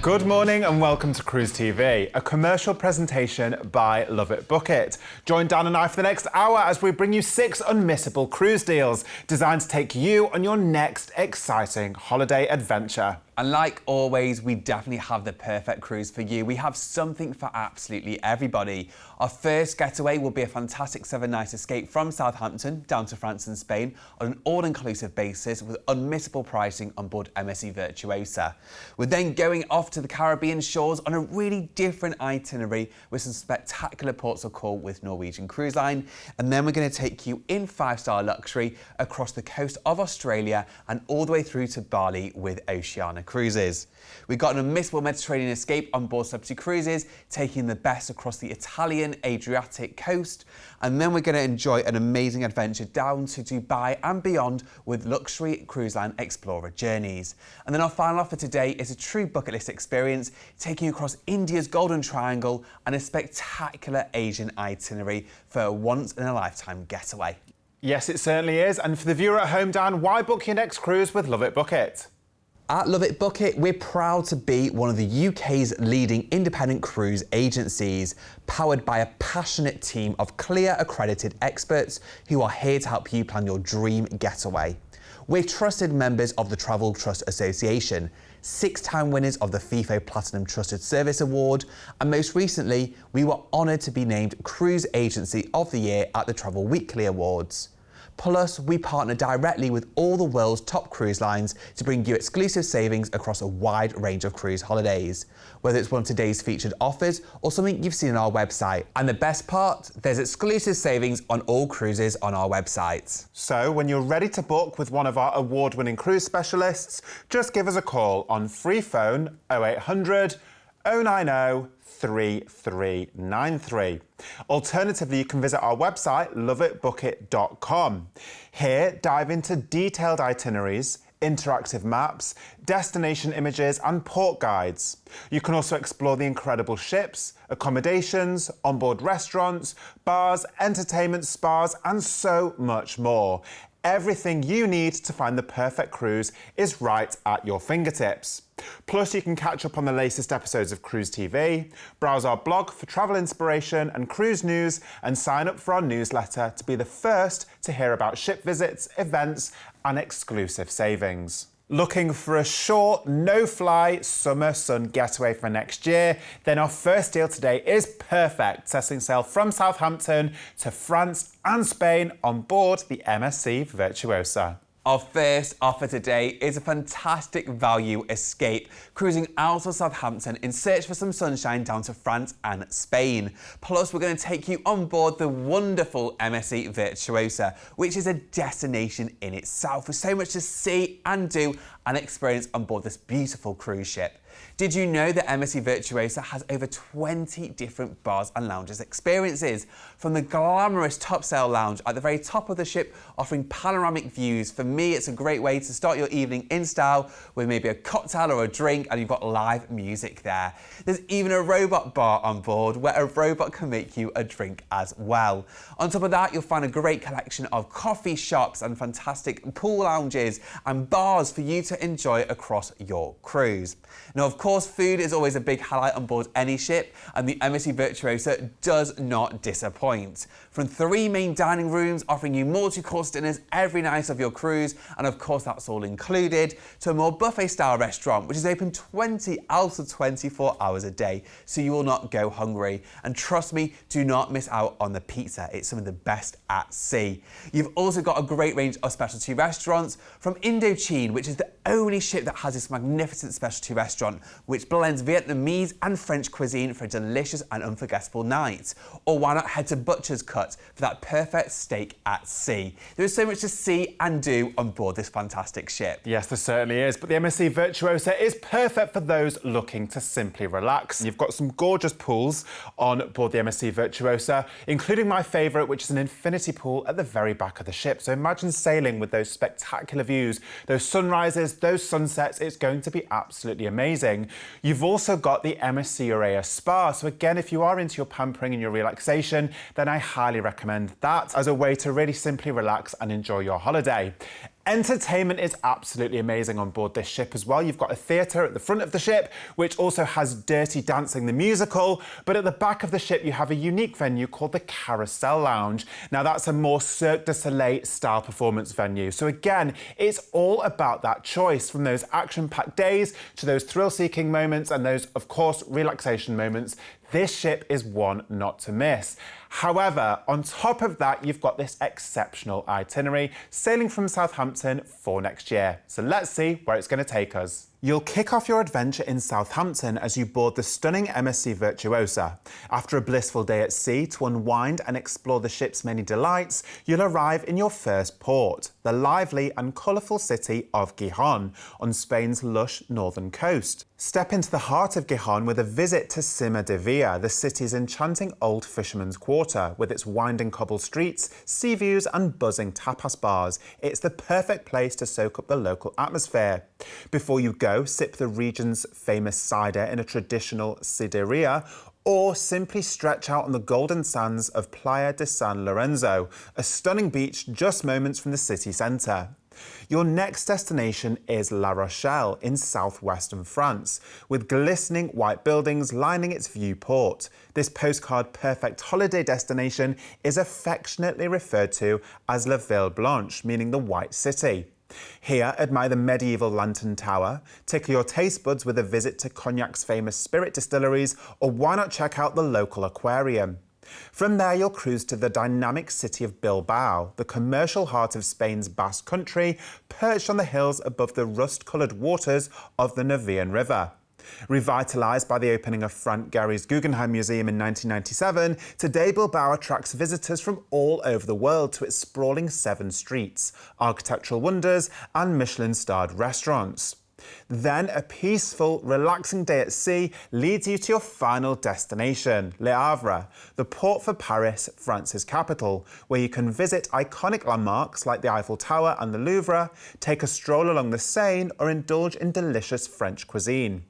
Good morning and welcome to Cruise TV, a commercial presentation by LoveitBookit. Join Dan and I for the next hour as we bring you 6 unmissable cruise deals designed to take you on your next exciting holiday adventure. And like always, we definitely have the perfect cruise for you. We have something for absolutely everybody. Our first getaway will be a fantastic 7-night escape from Southampton down to France and Spain on an all-inclusive basis with unmissable pricing on board MSC Virtuosa. We're then going off to the Caribbean shores on a really different itinerary with some spectacular ports of call with Norwegian Cruise Line. And then we're going to take you in 5-star luxury across the coast of Australia and all the way through to Bali with Oceania Cruises. We've got an unmissable Mediterranean escape on board Celebrity Cruises, taking the best across the Italian Adriatic coast. And then we're going to enjoy an amazing adventure down to Dubai and beyond with luxury cruise line Explorer journeys. And then our final offer today is a true bucket list experience, taking you across India's Golden Triangle and a spectacular Asian itinerary for a once-in-a-lifetime getaway. Yes, it certainly is. And for the viewer at home, Dan, why book your next cruise with LoveitBookit? At LoveitBookit, we're proud to be one of the UK's leading independent cruise agencies, powered by a passionate team of clear accredited experts who are here to help you plan your dream getaway. We're trusted members of the Travel Trust Association, 6-time winners of the FIFO Platinum Trusted Service Award, and most recently, we were honoured to be named Cruise Agency of the Year at the Travel Weekly Awards. Plus, we partner directly with all the world's top cruise lines to bring you exclusive savings across a wide range of cruise holidays, whether it's one of today's featured offers or something you've seen on our website. And the best part, there's exclusive savings on all cruises on our website. So when you're ready to book with one of our award-winning cruise specialists, just give us a call on free phone 0800 090 3393. Alternatively, you can visit our website, loveitbookit.com. Here, dive into detailed itineraries, interactive maps, destination images and port guides. You can also explore the incredible ships, accommodations, onboard restaurants, bars, entertainment, spas and so much more. Everything you need to find the perfect cruise is right at your fingertips. Plus, you can catch up on the latest episodes of Cruise TV, browse our blog for travel inspiration and cruise news, and sign up for our newsletter to be the first to hear about ship visits, events, and exclusive savings. Looking for a short, no-fly summer sun getaway for next year? Then our first deal today is perfect, setting sail from Southampton to France and Spain on board the MSC Virtuosa. Our first offer today is a fantastic value escape, cruising out of Southampton in search for some sunshine down to France and Spain. Plus, we're going to take you on board the wonderful MSC Virtuosa, which is a destination in itself with so much to see and do and experience on board this beautiful cruise ship. Did you know that MSC Virtuosa has over 20 different bars and lounges experiences? From the glamorous top sail lounge at the very top of the ship, offering panoramic views. For me, it's a great way to start your evening in style with maybe a cocktail or a drink, and you've got live music there. There's even a robot bar on board where a robot can make you a drink as well. On top of that, you'll find a great collection of coffee shops and fantastic pool lounges and bars for you to enjoy across your cruise. Now, of course, food is always a big highlight on board any ship, and the MSC Virtuosa does not disappoint. From 3 main dining rooms offering you multi-course dinners every night of your cruise, and of course that's all included, to a more buffet-style restaurant which is open 20 out of 24 hours a day, so you will not go hungry. And trust me, do not miss out on the pizza. It's some of the best at sea. You've also got a great range of specialty restaurants, from Indochine, which is the only ship that has this magnificent specialty restaurant which blends Vietnamese and French cuisine for a delicious and unforgettable night. Or why not head to Butcher's Cut for that perfect steak at sea. There is so much to see and do on board this fantastic ship. Yes, there certainly is, but the MSC Virtuosa is perfect for those looking to simply relax. You've got some gorgeous pools on board the MSC Virtuosa, including my favourite, which is an infinity pool at the very back of the ship. So imagine sailing with those spectacular views, those sunrises, those sunsets. It's going to be absolutely amazing. You've also got the MSC Urea Spa. So again, if you are into your pampering and your relaxation, then I highly recommend that as a way to really simply relax and enjoy your holiday. Entertainment is absolutely amazing on board this ship as well. You've got a theatre at the front of the ship, which also has Dirty Dancing the musical, but at the back of the ship you have a unique venue called the Carousel Lounge. Now that's a more Cirque du Soleil style performance venue. So again, it's all about that choice, from those action-packed days to those thrill-seeking moments and those, of course, relaxation moments. This ship is one not to miss. However, on top of that, you've got this exceptional itinerary sailing from Southampton for next year. So let's see where it's going to take us. You'll kick off your adventure in Southampton as you board the stunning MSC Virtuosa. After a blissful day at sea to unwind and explore the ship's many delights, you'll arrive in your first port, the lively and colourful city of Gijón, on Spain's lush northern coast. Step into the heart of Gijón with a visit to Cima de Via, the city's enchanting old fisherman's quarter, with its winding cobble streets, sea views and buzzing tapas bars. It's the perfect place to soak up the local atmosphere. Before you go, sip the region's famous cider in a traditional sideria, or simply stretch out on the golden sands of Playa de San Lorenzo, a stunning beach just moments from the city centre. Your next destination is La Rochelle in southwestern France, with glistening white buildings lining its viewport. This postcard-perfect holiday destination is affectionately referred to as La Ville Blanche, meaning the White City. Here, admire the medieval lantern tower, tickle your taste buds with a visit to Cognac's famous spirit distilleries, or why not check out the local aquarium. From there, you'll cruise to the dynamic city of Bilbao, the commercial heart of Spain's Basque Country, perched on the hills above the rust-coloured waters of the Nervión River. Revitalised by the opening of Frank Gehry's Guggenheim Museum in 1997, today Bilbao attracts visitors from all over the world to its sprawling 7 streets, architectural wonders and Michelin-starred restaurants. Then a peaceful, relaxing day at sea leads you to your final destination, Le Havre, the port for Paris, France's capital, where you can visit iconic landmarks like the Eiffel Tower and the Louvre, take a stroll along the Seine, or indulge in delicious French cuisine.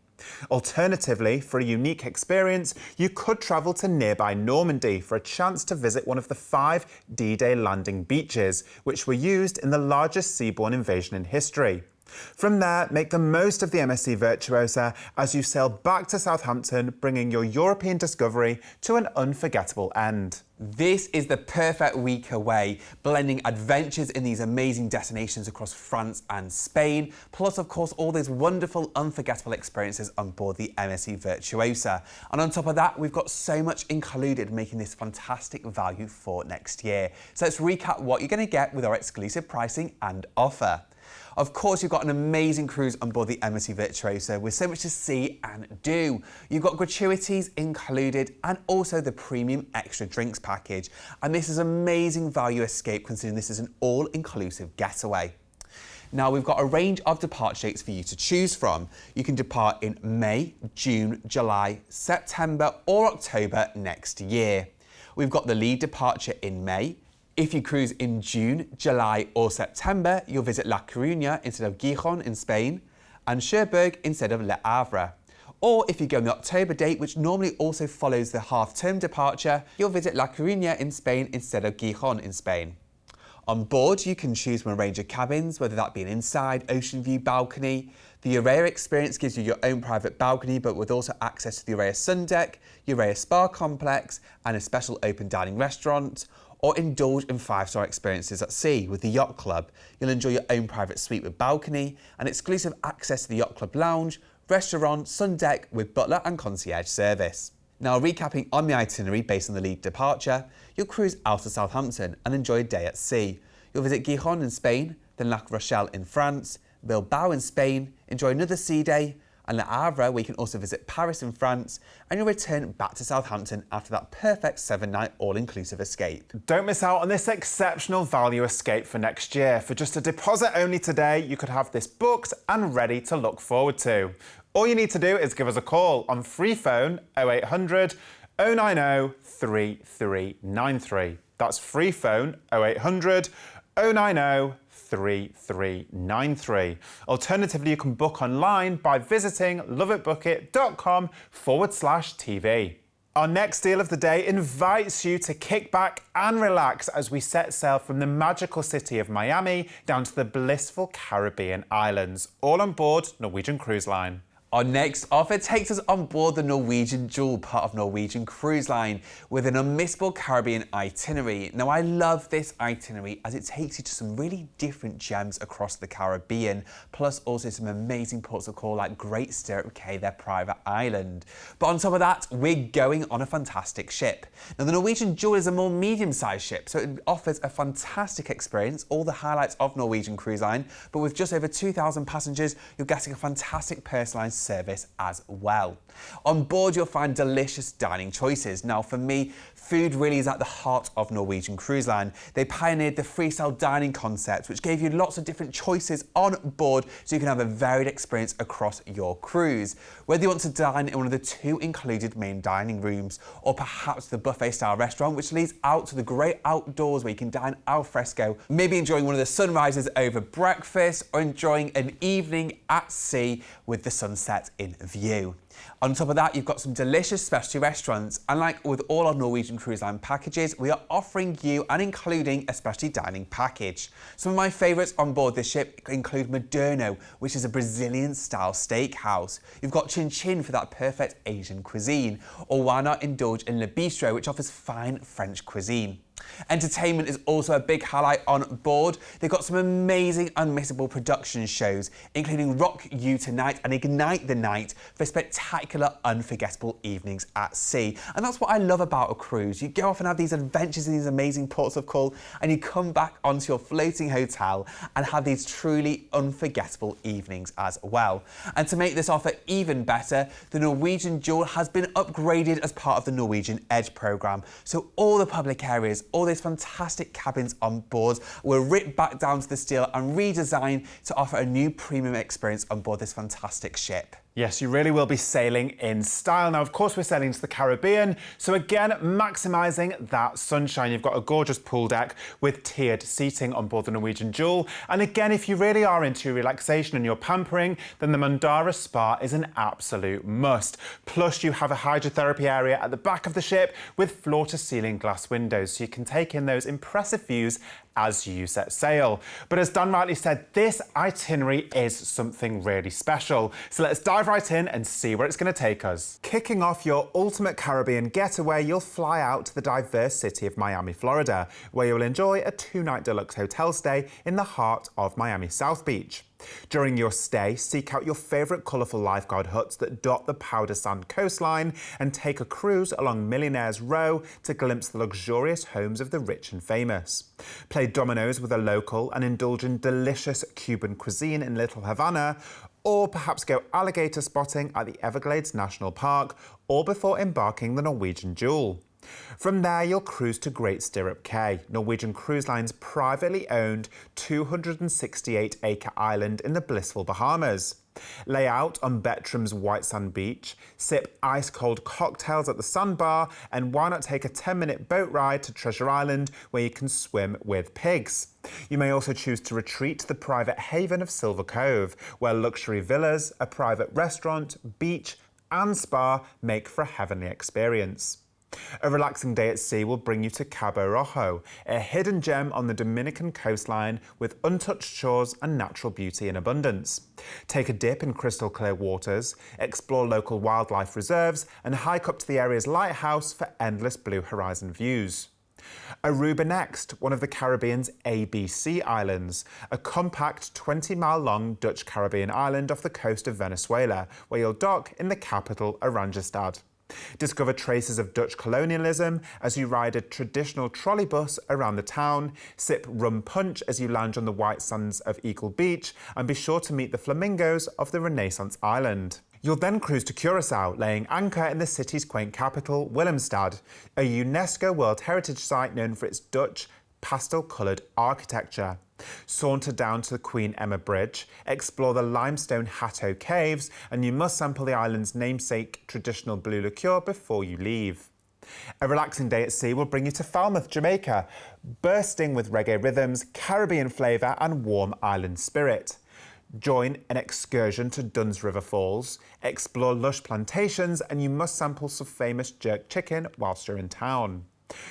Alternatively, for a unique experience, you could travel to nearby Normandy for a chance to visit one of the 5 D-Day landing beaches, which were used in the largest seaborne invasion in history. From there, make the most of the MSC Virtuosa as you sail back to Southampton, bringing your European discovery to an unforgettable end. This is the perfect week away, blending adventures in these amazing destinations across France and Spain, plus of course all those wonderful, unforgettable experiences on board the MSC Virtuosa. And on top of that, we've got so much included, making this fantastic value for next year. So let's recap what you're going to get with our exclusive pricing and offer. Of course, you've got an amazing cruise on board the MSC Virtuosa with so much to see and do. You've got gratuities included and also the premium extra drinks package. And this is amazing value escape considering this is an all-inclusive getaway. Now, we've got a range of departure dates for you to choose from. You can depart in May, June, July, September or October next year. We've got the lead departure in May. If you cruise in June, July or September, you'll visit La Coruña instead of Gijón in Spain and Cherbourg instead of Le Havre. Or if you go on the October date, which normally also follows the half-term departure, you'll visit La Coruña in Spain instead of Gijón in Spain. On board, you can choose from a range of cabins, whether that be an inside ocean view balcony. The Urea experience gives you your own private balcony, but with also access to the Urea sun deck, Urea spa complex and a special open dining restaurant. Or indulge in 5-star experiences at sea with the Yacht Club. You'll enjoy your own private suite with balcony and exclusive access to the Yacht Club lounge, restaurant, sun deck with butler and concierge service. Now, recapping on the itinerary based on the lead departure, you'll cruise out of Southampton and enjoy a day at sea. You'll visit Gijón in Spain, then La Rochelle in France, Bilbao in Spain, enjoy another sea day, and Le Havre, where you can also visit Paris in France, and you'll return back to Southampton after that perfect 7-night all-inclusive escape. Don't miss out on this exceptional value escape for next year. For just a deposit only today, you could have this booked and ready to look forward to. All you need to do is give us a call on free phone 0800 090 3393. That's free phone 0800 090 3393. Alternatively, you can book online by visiting loveitbookit.com/TV. Our next deal of the day invites you to kick back and relax as we set sail from the magical city of Miami down to the blissful Caribbean islands, all on board Norwegian Cruise Line. Our next offer takes us on board the Norwegian Jewel, part of Norwegian Cruise Line, with an unmissable Caribbean itinerary. Now, I love this itinerary as it takes you to some really different gems across the Caribbean, plus also some amazing ports of call like Great Stirrup Cay, their private island. But on top of that, we're going on a fantastic ship. Now, the Norwegian Jewel is a more medium-sized ship, so it offers a fantastic experience, all the highlights of Norwegian Cruise Line, but with just over 2,000 passengers, you're getting a fantastic personalised service as well. On board, you'll find delicious dining choices. Now, for me, food really is at the heart of Norwegian Cruise Line. They pioneered the freestyle dining concept, which gave you lots of different choices on board so you can have a varied experience across your cruise. Whether you want to dine in one of the 2 included main dining rooms, or perhaps the buffet-style restaurant, which leads out to the great outdoors where you can dine al fresco, maybe enjoying one of the sunrises over breakfast, or enjoying an evening at sea with the sunset in view. On top of that, you've got some delicious specialty restaurants, and like with all our Norwegian Cruise Line packages, we are offering you and including a specialty dining package. Some of my favourites on board this ship include Moderno, which is a Brazilian-style steakhouse. You've got Chin Chin for that perfect Asian cuisine, or why not indulge in Le Bistro, which offers fine French cuisine. Entertainment is also a big highlight on board. They've got some amazing unmissable production shows, including Rock You Tonight and Ignite the Night for spectacular, unforgettable evenings at sea. And that's what I love about a cruise. You go off and have these adventures in these amazing ports of call, and you come back onto your floating hotel and have these truly unforgettable evenings as well. And to make this offer even better, the Norwegian Jewel has been upgraded as part of the Norwegian Edge programme. So all the public areas, all these fantastic cabins on board were ripped back down to the steel and redesigned to offer a new premium experience on board this fantastic ship. Yes, you really will be sailing in style. Now, of course, we're sailing to the Caribbean, so again, maximising that sunshine. You've got a gorgeous pool deck with tiered seating on board the Norwegian Jewel. And again, if you really are into your relaxation and your pampering, then the Mandara Spa is an absolute must. Plus, you have a hydrotherapy area at the back of the ship with floor-to-ceiling glass windows, so you can take in those impressive views as you set sail. But as Dan rightly said, this itinerary is something really special. So let's dive right in and see where it's going to take us. Kicking off your ultimate Caribbean getaway, you'll fly out to the diverse city of Miami, Florida, where you'll enjoy a 2-night deluxe hotel stay in the heart of Miami South Beach. During your stay, seek out your favourite colourful lifeguard huts that dot the powder sand coastline and take a cruise along Millionaire's Row to glimpse the luxurious homes of the rich and famous. Play dominoes with a local and indulge in delicious Cuban cuisine in Little Havana, or perhaps go alligator spotting at the Everglades National Park, all before embarking the Norwegian Jewel. From there, you'll cruise to Great Stirrup Cay, Norwegian Cruise Line's privately owned 268-acre island in the blissful Bahamas. Lay out on Bettram's white sand beach, sip ice-cold cocktails at the sandbar, and why not take a 10-minute boat ride to Treasure Island where you can swim with pigs. You may also choose to retreat to the private haven of Silver Cove, where luxury villas, a private restaurant, beach, and spa make for a heavenly experience. A relaxing day at sea will bring you to Cabo Rojo, a hidden gem on the Dominican coastline with untouched shores and natural beauty in abundance. Take a dip in crystal clear waters, explore local wildlife reserves, and hike up to the area's lighthouse for endless blue horizon views. Aruba next, one of the Caribbean's ABC islands, a compact 20-mile-long Dutch Caribbean island off the coast of Venezuela, where you'll dock in the capital, Oranjestad. Discover traces of Dutch colonialism as you ride a traditional trolley bus around the town, sip rum punch as you lounge on the white sands of Eagle Beach, and be sure to meet the flamingos of the Renaissance Island. You'll then cruise to Curacao, laying anchor in the city's quaint capital, Willemstad, a UNESCO World Heritage Site known for its Dutch pastel-coloured architecture. Saunter down to the Queen Emma Bridge, explore the limestone Hato Caves, and you must sample the island's namesake traditional blue liqueur before you leave. A relaxing day at sea will bring you to Falmouth, Jamaica, bursting with reggae rhythms, Caribbean flavour and warm island spirit. Join an excursion to Dunn's River Falls, explore lush plantations, and you must sample some famous jerk chicken whilst you're in town.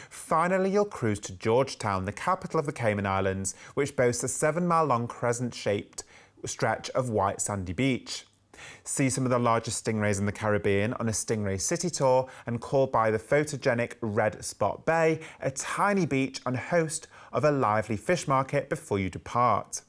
Finally, you'll cruise to Georgetown, the capital of the Cayman Islands, which boasts a 7-mile-long crescent-shaped stretch of white sandy beach. See some of the largest stingrays in the Caribbean on a stingray city tour and call by the photogenic Red Spot Bay, a tiny beach and host of a lively fish market before you depart.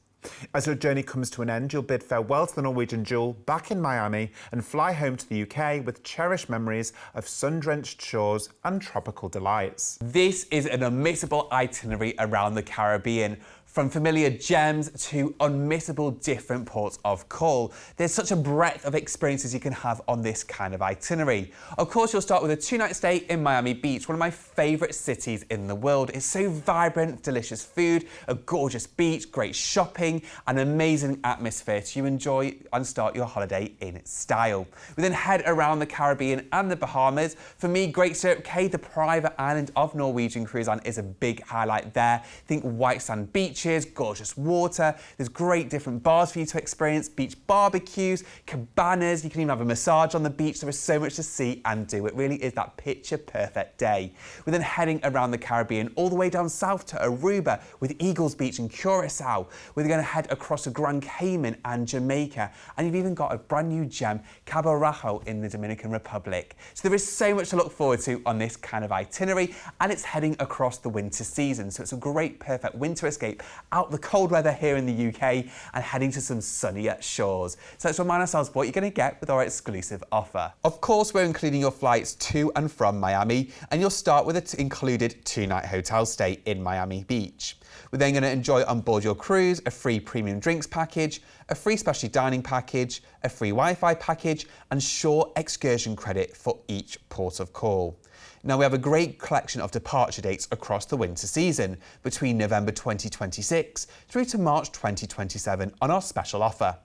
As your journey comes to an end, you'll bid farewell to the Norwegian Jewel back in Miami and fly home to the UK with cherished memories of sun-drenched shores and tropical delights. This is an unmissable itinerary around the Caribbean. From familiar gems to unmissable different ports of call. There's such a breadth of experiences you can have on this kind of itinerary. Of course, you'll start with a 2-night stay in Miami Beach, one of my favourite cities in the world. It's so vibrant, delicious food, a gorgeous beach, great shopping, an amazing atmosphere to enjoy and start your holiday in style. We then head around the Caribbean and the Bahamas. For me, Great Stirrup Cay, the private island of Norwegian Cruise Line, is a big highlight there. Think white sand beaches, gorgeous water, there's great different bars for you to experience, beach barbecues, cabanas, you can even have a massage on the beach. There is so much to see and do. It really is that picture perfect day. We're then heading around the Caribbean all the way down south to Aruba with Eagles Beach and Curacao. We're going to head across to Grand Cayman and Jamaica, and you've even got a brand new gem, Cabo Rojo in the Dominican Republic. So there is so much to look forward to on this kind of itinerary, and it's heading across the winter season, so it's a great perfect winter escape out the cold weather here in the UK and heading to some sunnier shores. So let's remind ourselves what you're going to get with our exclusive offer. Of course, we're including your flights to and from Miami, and you'll start with an included 2-night hotel stay in Miami Beach. We're then going to enjoy on board your cruise a free premium drinks package, a free specialty dining package, a free Wi-Fi package, and shore excursion credit for each port of call. Now, we have a great collection of departure dates across the winter season, between November 2026 through to March 2027 on our special offer.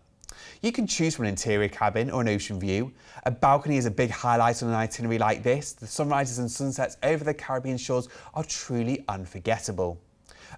You can choose from an interior cabin or an ocean view. A balcony is a big highlight on an itinerary like this. The sunrises and sunsets over the Caribbean shores are truly unforgettable.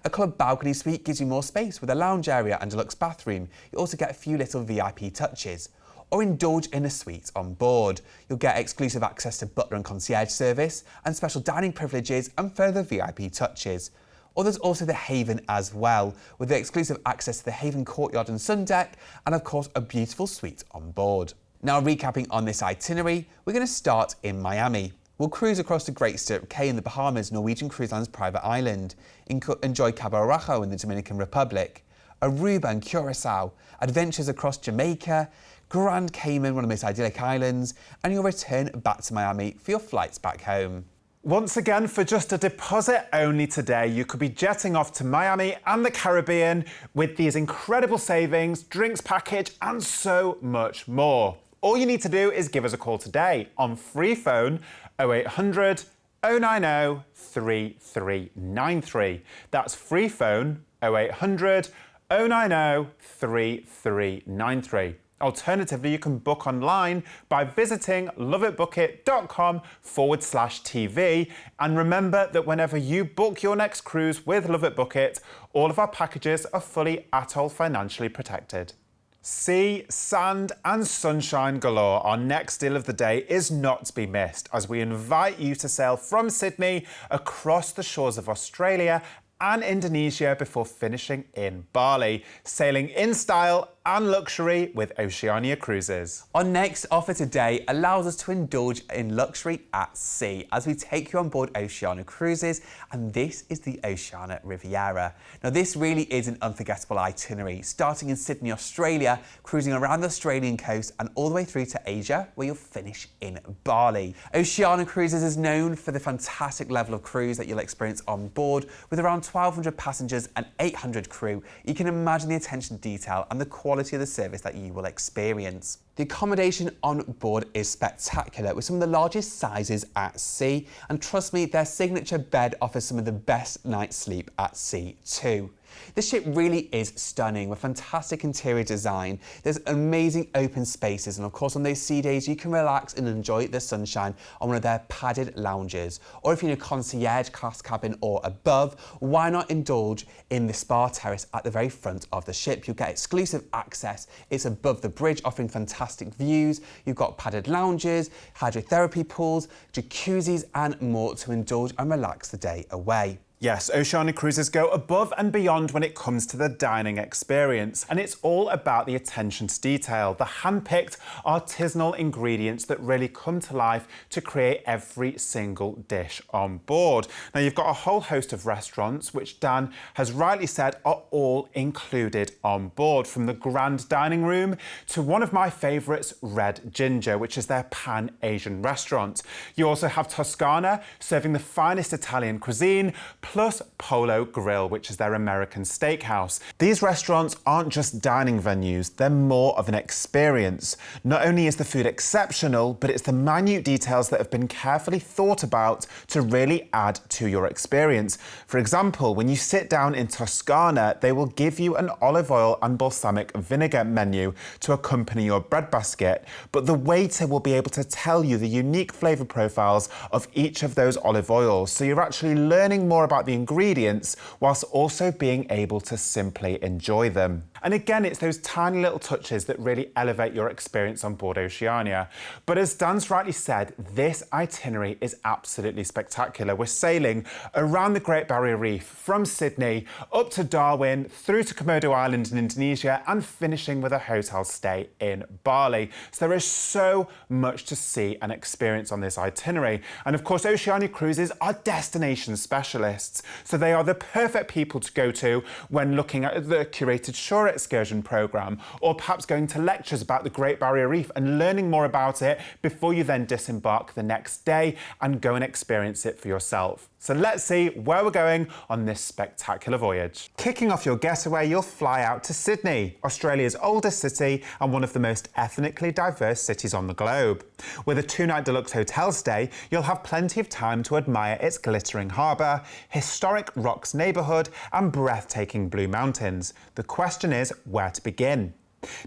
A club balcony suite gives you more space with a lounge area and deluxe bathroom. You also get a few little VIP touches. Or indulge in a suite on board. You'll get exclusive access to butler and concierge service and special dining privileges and further VIP touches. Or there's also the Haven as well, with the exclusive access to the Haven courtyard and sun deck, and of course a beautiful suite on board. Now, recapping on this itinerary, we're going to start in Miami. We'll cruise across to Great Stirrup Cay in the Bahamas, Norwegian Cruise Line's private island. Enjoy Cabo Rojo in the Dominican Republic, Aruba and Curacao, adventures across Jamaica, Grand Cayman, one of the most idyllic islands, and you'll return back to Miami for your flights back home. Once again, for just a deposit only today, you could be jetting off to Miami and the Caribbean with these incredible savings, drinks package, and so much more. All you need to do is give us a call today on free phone 0800 090 3393. That's free phone 0800 090 3393. Alternatively, you can book online by visiting LoveitBookit.com/TV. And remember that whenever you book your next cruise with LoveitBookit, all of our packages are fully atoll financially protected. Sea, sand and sunshine galore. Our next deal of the day is not to be missed as we invite you to sail from Sydney across the shores of Australia and Indonesia before finishing in Bali, sailing in style and luxury with Oceania Cruises. Our next offer today allows us to indulge in luxury at sea as we take you on board Oceania Cruises, and this is the Oceania Riviera. Now, this really is an unforgettable itinerary, starting in Sydney, Australia, cruising around the Australian coast and all the way through to Asia, where you'll finish in Bali. Oceania Cruises is known for the fantastic level of cruise that you'll experience on board, with around 1,200 passengers and 800 crew. You can imagine the attention to detail and the quality of the service that you will experience. The accommodation on board is spectacular, with some of the largest sizes at sea, and trust me, their signature bed offers some of the best night's sleep at sea too. The ship really is stunning with fantastic interior design. There's amazing open spaces, and of course on those sea days you can relax and enjoy the sunshine on one of their padded lounges. Or if you're in a concierge class cabin or above, why not indulge in the spa terrace at the very front of the ship? You'll get exclusive access. It's above the bridge, offering fantastic views. You've got padded lounges, hydrotherapy pools, jacuzzis and more to indulge and relax the day away. Yes, Oceania Cruises go above and beyond when it comes to the dining experience, and it's all about the attention to detail, the hand-picked artisanal ingredients that really come to life to create every single dish on board. Now, you've got a whole host of restaurants, which Dan has rightly said are all included on board, from the grand dining room to one of my favourites, Red Ginger, which is their Pan-Asian restaurant. You also have Toscana, serving the finest Italian cuisine, plus Polo Grill, which is their American steakhouse. These restaurants aren't just dining venues, they're more of an experience. Not only is the food exceptional, but it's the minute details that have been carefully thought about to really add to your experience. For example, when you sit down in Toscana, they will give you an olive oil and balsamic vinegar menu to accompany your bread basket, but the waiter will be able to tell you the unique flavour profiles of each of those olive oils, so you're actually learning more about the ingredients whilst also being able to simply enjoy them. And again, it's those tiny little touches that really elevate your experience on board Oceania. But as Dan's rightly said, this itinerary is absolutely spectacular. We're sailing around the Great Barrier Reef from Sydney up to Darwin, through to Komodo Island in Indonesia, and finishing with a hotel stay in Bali. So there is so much to see and experience on this itinerary. And of course, Oceania Cruises are destination specialists, so they are the perfect people to go to when looking at the curated shore excursion programme, or perhaps going to lectures about the Great Barrier Reef and learning more about it before you then disembark the next day and go and experience it for yourself. So let's see where we're going on this spectacular voyage. Kicking off your getaway, you'll fly out to Sydney, Australia's oldest city and one of the most ethnically diverse cities on the globe. With a 2-night deluxe hotel stay, you'll have plenty of time to admire its glittering harbour, historic rocks neighbourhood and breathtaking blue mountains. The question is where to begin.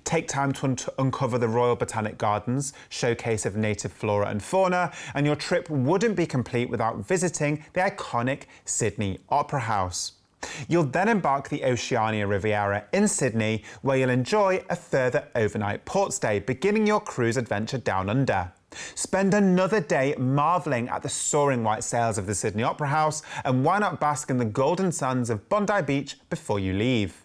Take time to uncover the Royal Botanic Gardens, showcase of native flora and fauna, and your trip wouldn't be complete without visiting the iconic Sydney Opera House. You'll then embark the Oceania Riviera in Sydney, where you'll enjoy a further overnight port stay, beginning your cruise adventure down under. Spend another day marvelling at the soaring white sails of the Sydney Opera House, and why not bask in the golden suns of Bondi Beach before you leave.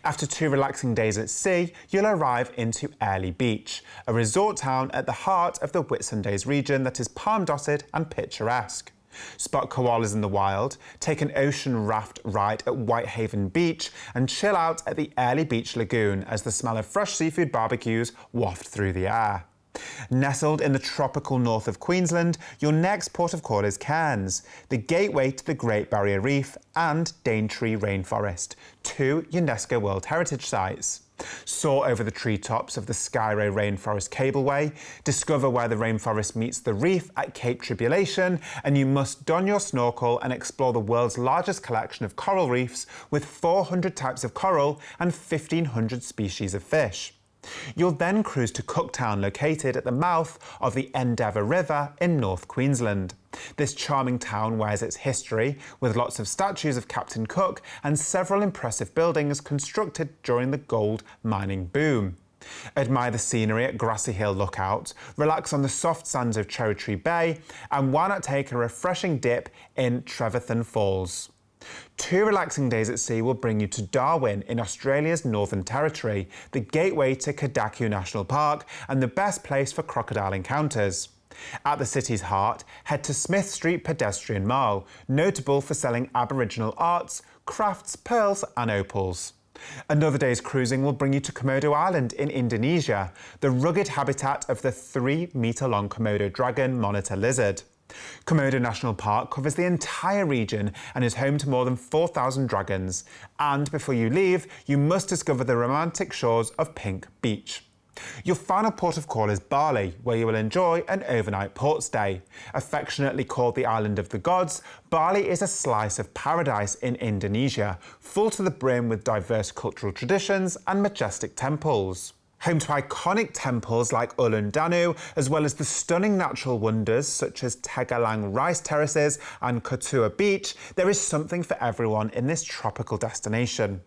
After 2 relaxing days at sea, you'll arrive into Airlie Beach, a resort town at the heart of the Whitsundays region that is palm-dotted and picturesque. Spot koalas in the wild, take an ocean raft ride at Whitehaven Beach, and chill out at the Airlie Beach Lagoon as the smell of fresh seafood barbecues waft through the air. Nestled in the tropical north of Queensland, your next port of call is Cairns, the gateway to the Great Barrier Reef and Daintree Rainforest, 2 UNESCO World Heritage Sites. Soar over the treetops of the Skyray Rainforest Cableway, discover where the rainforest meets the reef at Cape Tribulation, and you must don your snorkel and explore the world's largest collection of coral reefs with 400 types of coral and 1,500 species of fish. You'll then cruise to Cooktown, located at the mouth of the Endeavour River in North Queensland. This charming town wears its history, with lots of statues of Captain Cook and several impressive buildings constructed during the gold mining boom. Admire the scenery at Grassy Hill Lookout, relax on the soft sands of Cherry Tree Bay, and why not take a refreshing dip in Trevethan Falls. 2 relaxing days at sea will bring you to Darwin in Australia's Northern Territory, the gateway to Kadaku National Park and the best place for crocodile encounters. At the city's heart, head to Smith Street Pedestrian Mall, notable for selling Aboriginal arts, crafts, pearls and opals. Another day's cruising will bring you to Komodo Island in Indonesia, the rugged habitat of the 3-metre-long Komodo dragon monitor lizard. Komodo National Park covers the entire region and is home to more than 4,000 dragons. And before you leave, you must discover the romantic shores of Pink Beach. Your final port of call is Bali, where you will enjoy an overnight port stay. Affectionately called the Island of the Gods, Bali is a slice of paradise in Indonesia, full to the brim with diverse cultural traditions and majestic temples. Home to iconic temples like Ulun Danu, as well as the stunning natural wonders such as Tegalang rice terraces and Kotua Beach, there is something for everyone in this tropical destination.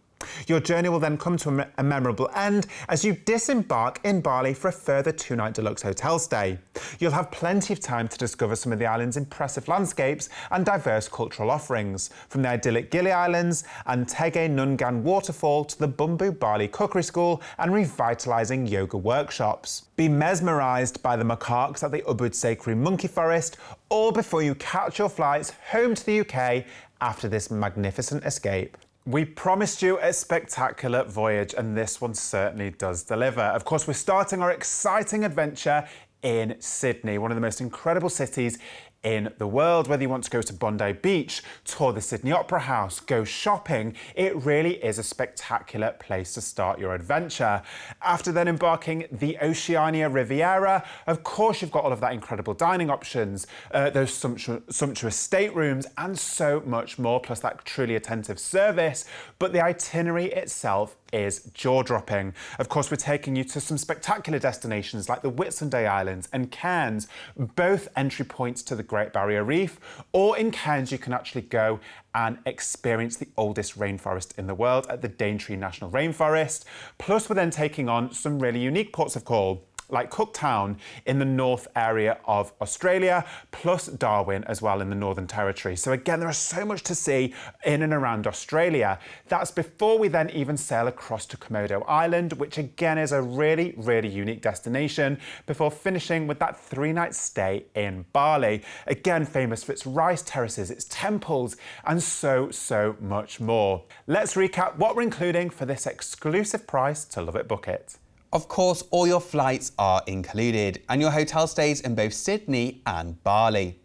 Your journey will then come to a memorable end as you disembark in Bali for a further 2-night deluxe hotel stay. You'll have plenty of time to discover some of the island's impressive landscapes and diverse cultural offerings, from the idyllic Gili Islands and Tege Nungan waterfall to the Bumbu Bali cookery school and revitalising yoga workshops. Be mesmerised by the macaques at the Ubud Sacred Monkey Forest, all before you catch your flights home to the UK after this magnificent escape. We promised you a spectacular voyage, and this one certainly does deliver. Of course, we're starting our exciting adventure in Sydney, one of the most incredible cities in the world. Whether you want to go to Bondi Beach, tour the Sydney Opera House, go shopping, it really is a spectacular place to start your adventure. After then embarking the Oceania Riviera, of course you've got all of that incredible dining options, those sumptuous staterooms and so much more, plus that truly attentive service. But the itinerary itself is jaw-dropping. Of course, we're taking you to some spectacular destinations like the Whitsunday Islands and Cairns, both entry points to the Great Barrier Reef, or in Cairns you can actually go and experience the oldest rainforest in the world at the Daintree National Rainforest. Plus, we're then taking on some really unique ports of call, like Cooktown in the north area of Australia, plus Darwin as well in the Northern Territory. So again, there is so much to see in and around Australia. That's before we then even sail across to Komodo Island, which again is a really, really unique destination, before finishing with that 3-night stay in Bali. Again, famous for its rice terraces, its temples, and so much more. Let's recap what we're including for this exclusive price to LoveitBookit. Of course, all your flights are included and your hotel stays in both Sydney and Bali.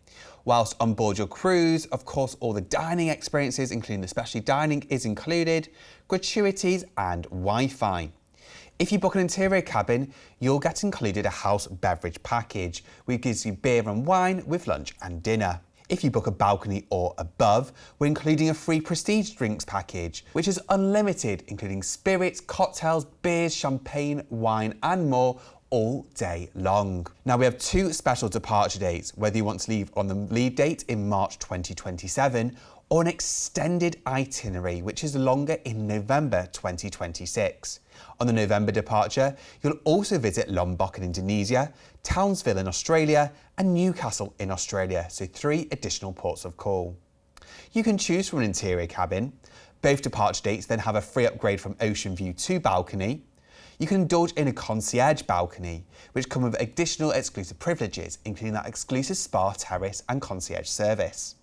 Whilst on board your cruise, of course, all the dining experiences, including the specialty dining, is included, gratuities and Wi-Fi. If you book an interior cabin, you'll get included a house beverage package, which gives you beer and wine with lunch and dinner. If you book a balcony or above, we're including a free prestige drinks package, which is unlimited, including spirits, cocktails, beers, champagne, wine and more all day long. Now we have 2 special departure dates, whether you want to leave on the leave date in March 2027 or an extended itinerary, which is longer in November 2026. On the November departure, you'll also visit Lombok in Indonesia, Townsville in Australia, and Newcastle in Australia, so 3 additional ports of call. You can choose from an interior cabin. Both departure dates then have a free upgrade from ocean view to balcony. You can indulge in a concierge balcony, which come with additional exclusive privileges, including that exclusive spa terrace and concierge service.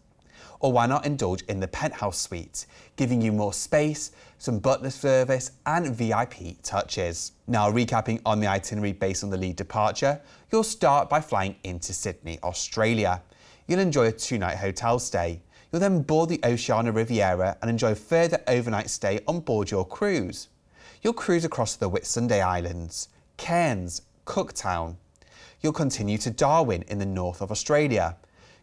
Or why not indulge in the penthouse suite, giving you more space, some butler service and VIP touches. Now recapping on the itinerary based on the lead departure, you'll start by flying into Sydney, Australia. You'll enjoy a 2-night hotel stay. You'll then board the Oceania Riviera and enjoy a further overnight stay on board your cruise. You'll cruise across the Whitsunday Islands, Cairns, Cooktown. You'll continue to Darwin in the north of Australia,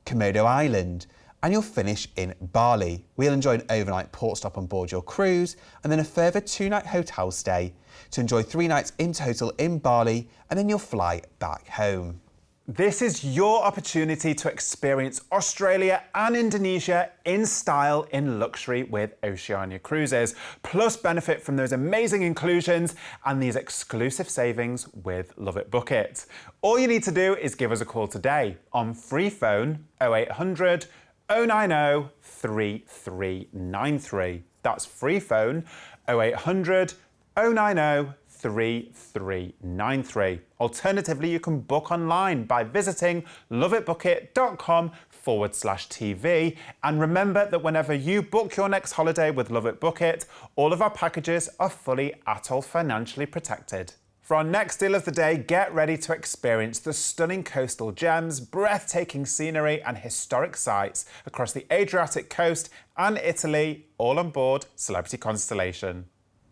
Komodo Island, and you'll finish in Bali. We'll enjoy an overnight port stop on board your cruise and then a further 2-night hotel stay to enjoy 3 nights in total in Bali, and then you'll fly back home. This is your opportunity to experience Australia and Indonesia in style in luxury with Oceania Cruises, plus benefit from those amazing inclusions and these exclusive savings with LoveitBookit. All you need to do is give us a call today on free phone 0800 090 3393. That's free phone 0800 090 3393. Alternatively, you can book online by visiting loveitbookit.com/TV. And remember that whenever you book your next holiday with LoveitBookit, all of our packages are fully ATOL financially protected. For our next deal of the day, get ready to experience the stunning coastal gems, breathtaking scenery and historic sites across the Adriatic coast and Italy, all on board Celebrity Constellation.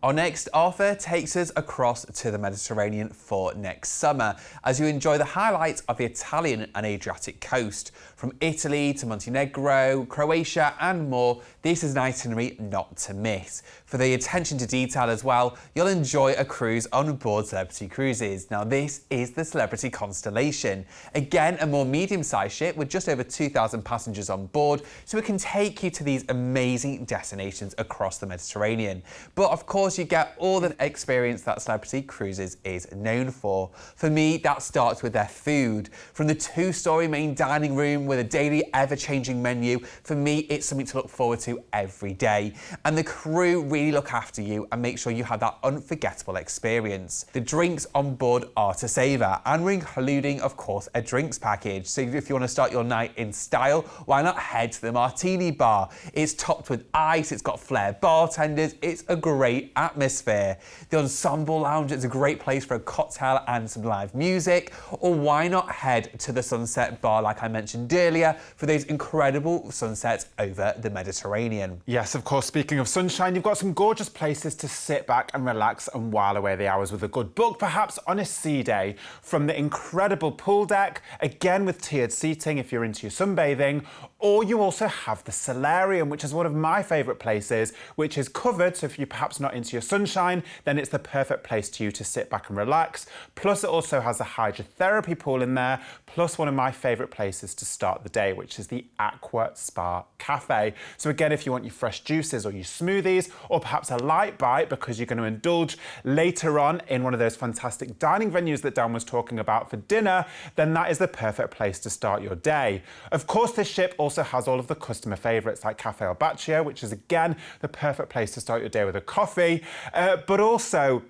Our next offer takes us across to the Mediterranean for next summer as you enjoy the highlights of the Italian and Adriatic coast. From Italy to Montenegro, Croatia and more, this is an itinerary not to miss. For the attention to detail as well, you'll enjoy a cruise on board Celebrity Cruises. Now this is the Celebrity Constellation. Again, a more medium-sized ship with just over 2,000 passengers on board, so it can take you to these amazing destinations across the Mediterranean. But of course, you get all the experience that Celebrity Cruises is known for. For me, that starts with their food. From the 2-story main dining room with a daily ever-changing menu, for me, it's something to look forward to every day. And the crew really look after you and make sure you have that unforgettable experience. The drinks on board are to savour, and we're including, of course, a drinks package. So if you want to start your night in style, why not head to the Martini Bar? It's topped with ice, it's got flair bartenders, it's a great atmosphere. The Ensemble Lounge is a great place for a cocktail and some live music. Or why not head to the Sunset Bar, like I mentioned earlier, for those incredible sunsets over the Mediterranean. Yes, of course, speaking of sunshine, you've got some gorgeous places to sit back and relax and while away the hours with a good book, perhaps on a sea day. From the incredible pool deck, again with tiered seating if you're into your sunbathing, or you also have the solarium, which is one of my favourite places, which is covered, so if you're perhaps not into your sunshine, then it's the perfect place to you to sit back and relax. Plus it also has a hydrotherapy pool in there, plus one of my favourite places to start the day, which is the Aqua Spa Cafe. So again, if you want your fresh juices or your smoothies, or perhaps a light bite because you're going to indulge later on in one of those fantastic dining venues that Dan was talking about for dinner, then that is the perfect place to start your day. Of course, this ship also has all of the customer favourites like Cafe Al Baccio, which is again the perfect place to start your day with a coffee, but also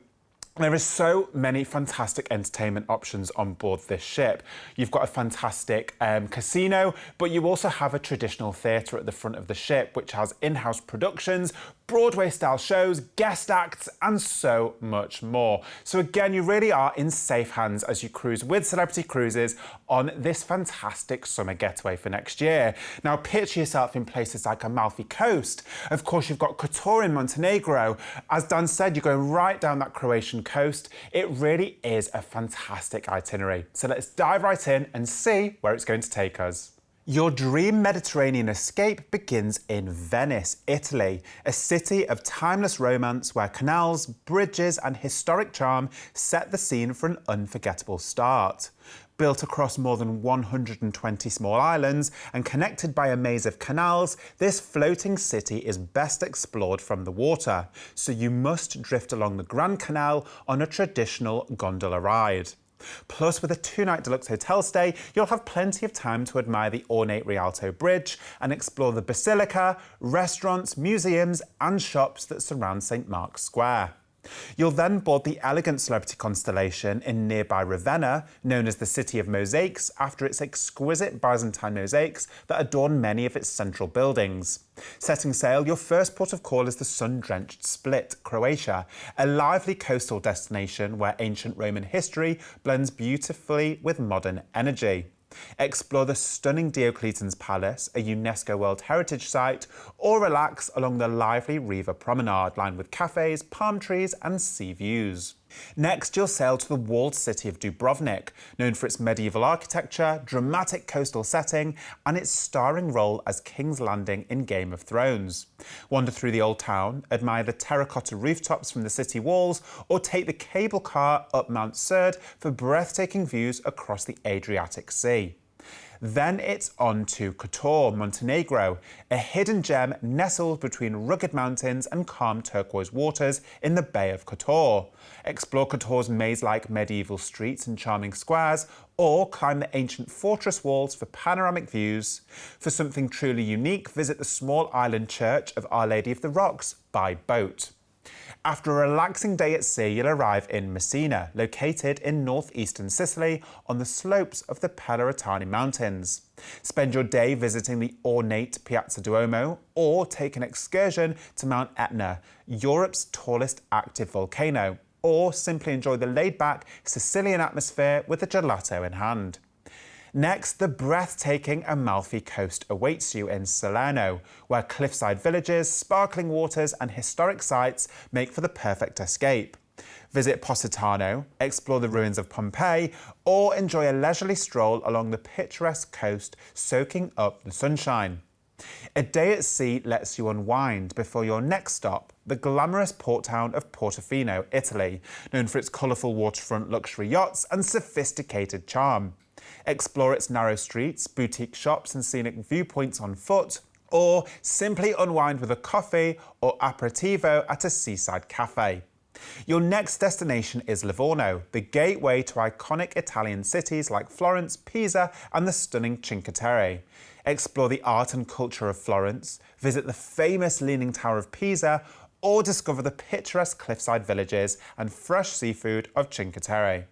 there are so many fantastic entertainment options on board this ship. You've got a fantastic casino, but you also have a traditional theatre at the front of the ship, which has in-house productions, Broadway-style shows, guest acts, and so much more. So again, you really are in safe hands as you cruise with Celebrity Cruises on this fantastic summer getaway for next year. Now, picture yourself in places like Amalfi Coast. Of course, you've got Kotor in Montenegro. As Dan said, you're going right down that Croatian coast. It really is a fantastic itinerary. So let's dive right in and see where it's going to take us. Your dream Mediterranean escape begins in Venice, Italy, a city of timeless romance where canals, bridges and historic charm set the scene for an unforgettable start. Built across more than 120 small islands and connected by a maze of canals, this floating city is best explored from the water, so you must drift along the Grand Canal on a traditional gondola ride. Plus, with a 2-night deluxe hotel stay, you'll have plenty of time to admire the ornate Rialto Bridge and explore the basilica, restaurants, museums and shops that surround St Mark's Square. You'll then board the Elegance Celebrity Constellation in nearby Ravenna, known as the City of Mosaics after its exquisite Byzantine mosaics that adorn many of its central buildings. Setting sail, your first port of call is the sun-drenched Split, Croatia, a lively coastal destination where ancient Roman history blends beautifully with modern energy. Explore the stunning Diocletian's Palace, a UNESCO World Heritage Site, or relax along the lively Riva Promenade lined with cafes, palm trees and sea views. Next, you'll sail to the walled city of Dubrovnik, known for its medieval architecture, dramatic coastal setting, and its starring role as King's Landing in Game of Thrones. Wander through the old town, admire the terracotta rooftops from the city walls, or take the cable car up Mount Serd for breathtaking views across the Adriatic Sea. Then it's on to Kotor, Montenegro, a hidden gem nestled between rugged mountains and calm turquoise waters in the Bay of Kotor. Explore Kotor's maze-like medieval streets and charming squares, or climb the ancient fortress walls for panoramic views. For something truly unique, visit the small island church of Our Lady of the Rocks by boat. After a relaxing day at sea, you'll arrive in Messina, located in northeastern Sicily on the slopes of the Peloritani Mountains. Spend your day visiting the ornate Piazza Duomo or take an excursion to Mount Etna, Europe's tallest active volcano, or simply enjoy the laid-back Sicilian atmosphere with a gelato in hand. Next, the breathtaking Amalfi Coast awaits you in Salerno, where cliffside villages, sparkling waters and historic sites make for the perfect escape. Visit Positano, explore the ruins of Pompeii, or enjoy a leisurely stroll along the picturesque coast, soaking up the sunshine. A day at sea lets you unwind before your next stop, the glamorous port town of Portofino, Italy, known for its colourful waterfront luxury yachts and sophisticated charm. Explore its narrow streets, boutique shops and scenic viewpoints on foot, or simply unwind with a coffee or aperitivo at a seaside cafe. Your next destination is Livorno, the gateway to iconic Italian cities like Florence, Pisa and the stunning Cinque Terre. Explore the art and culture of Florence, visit the famous Leaning Tower of Pisa, or discover the picturesque cliffside villages and fresh seafood of Cinque Terre.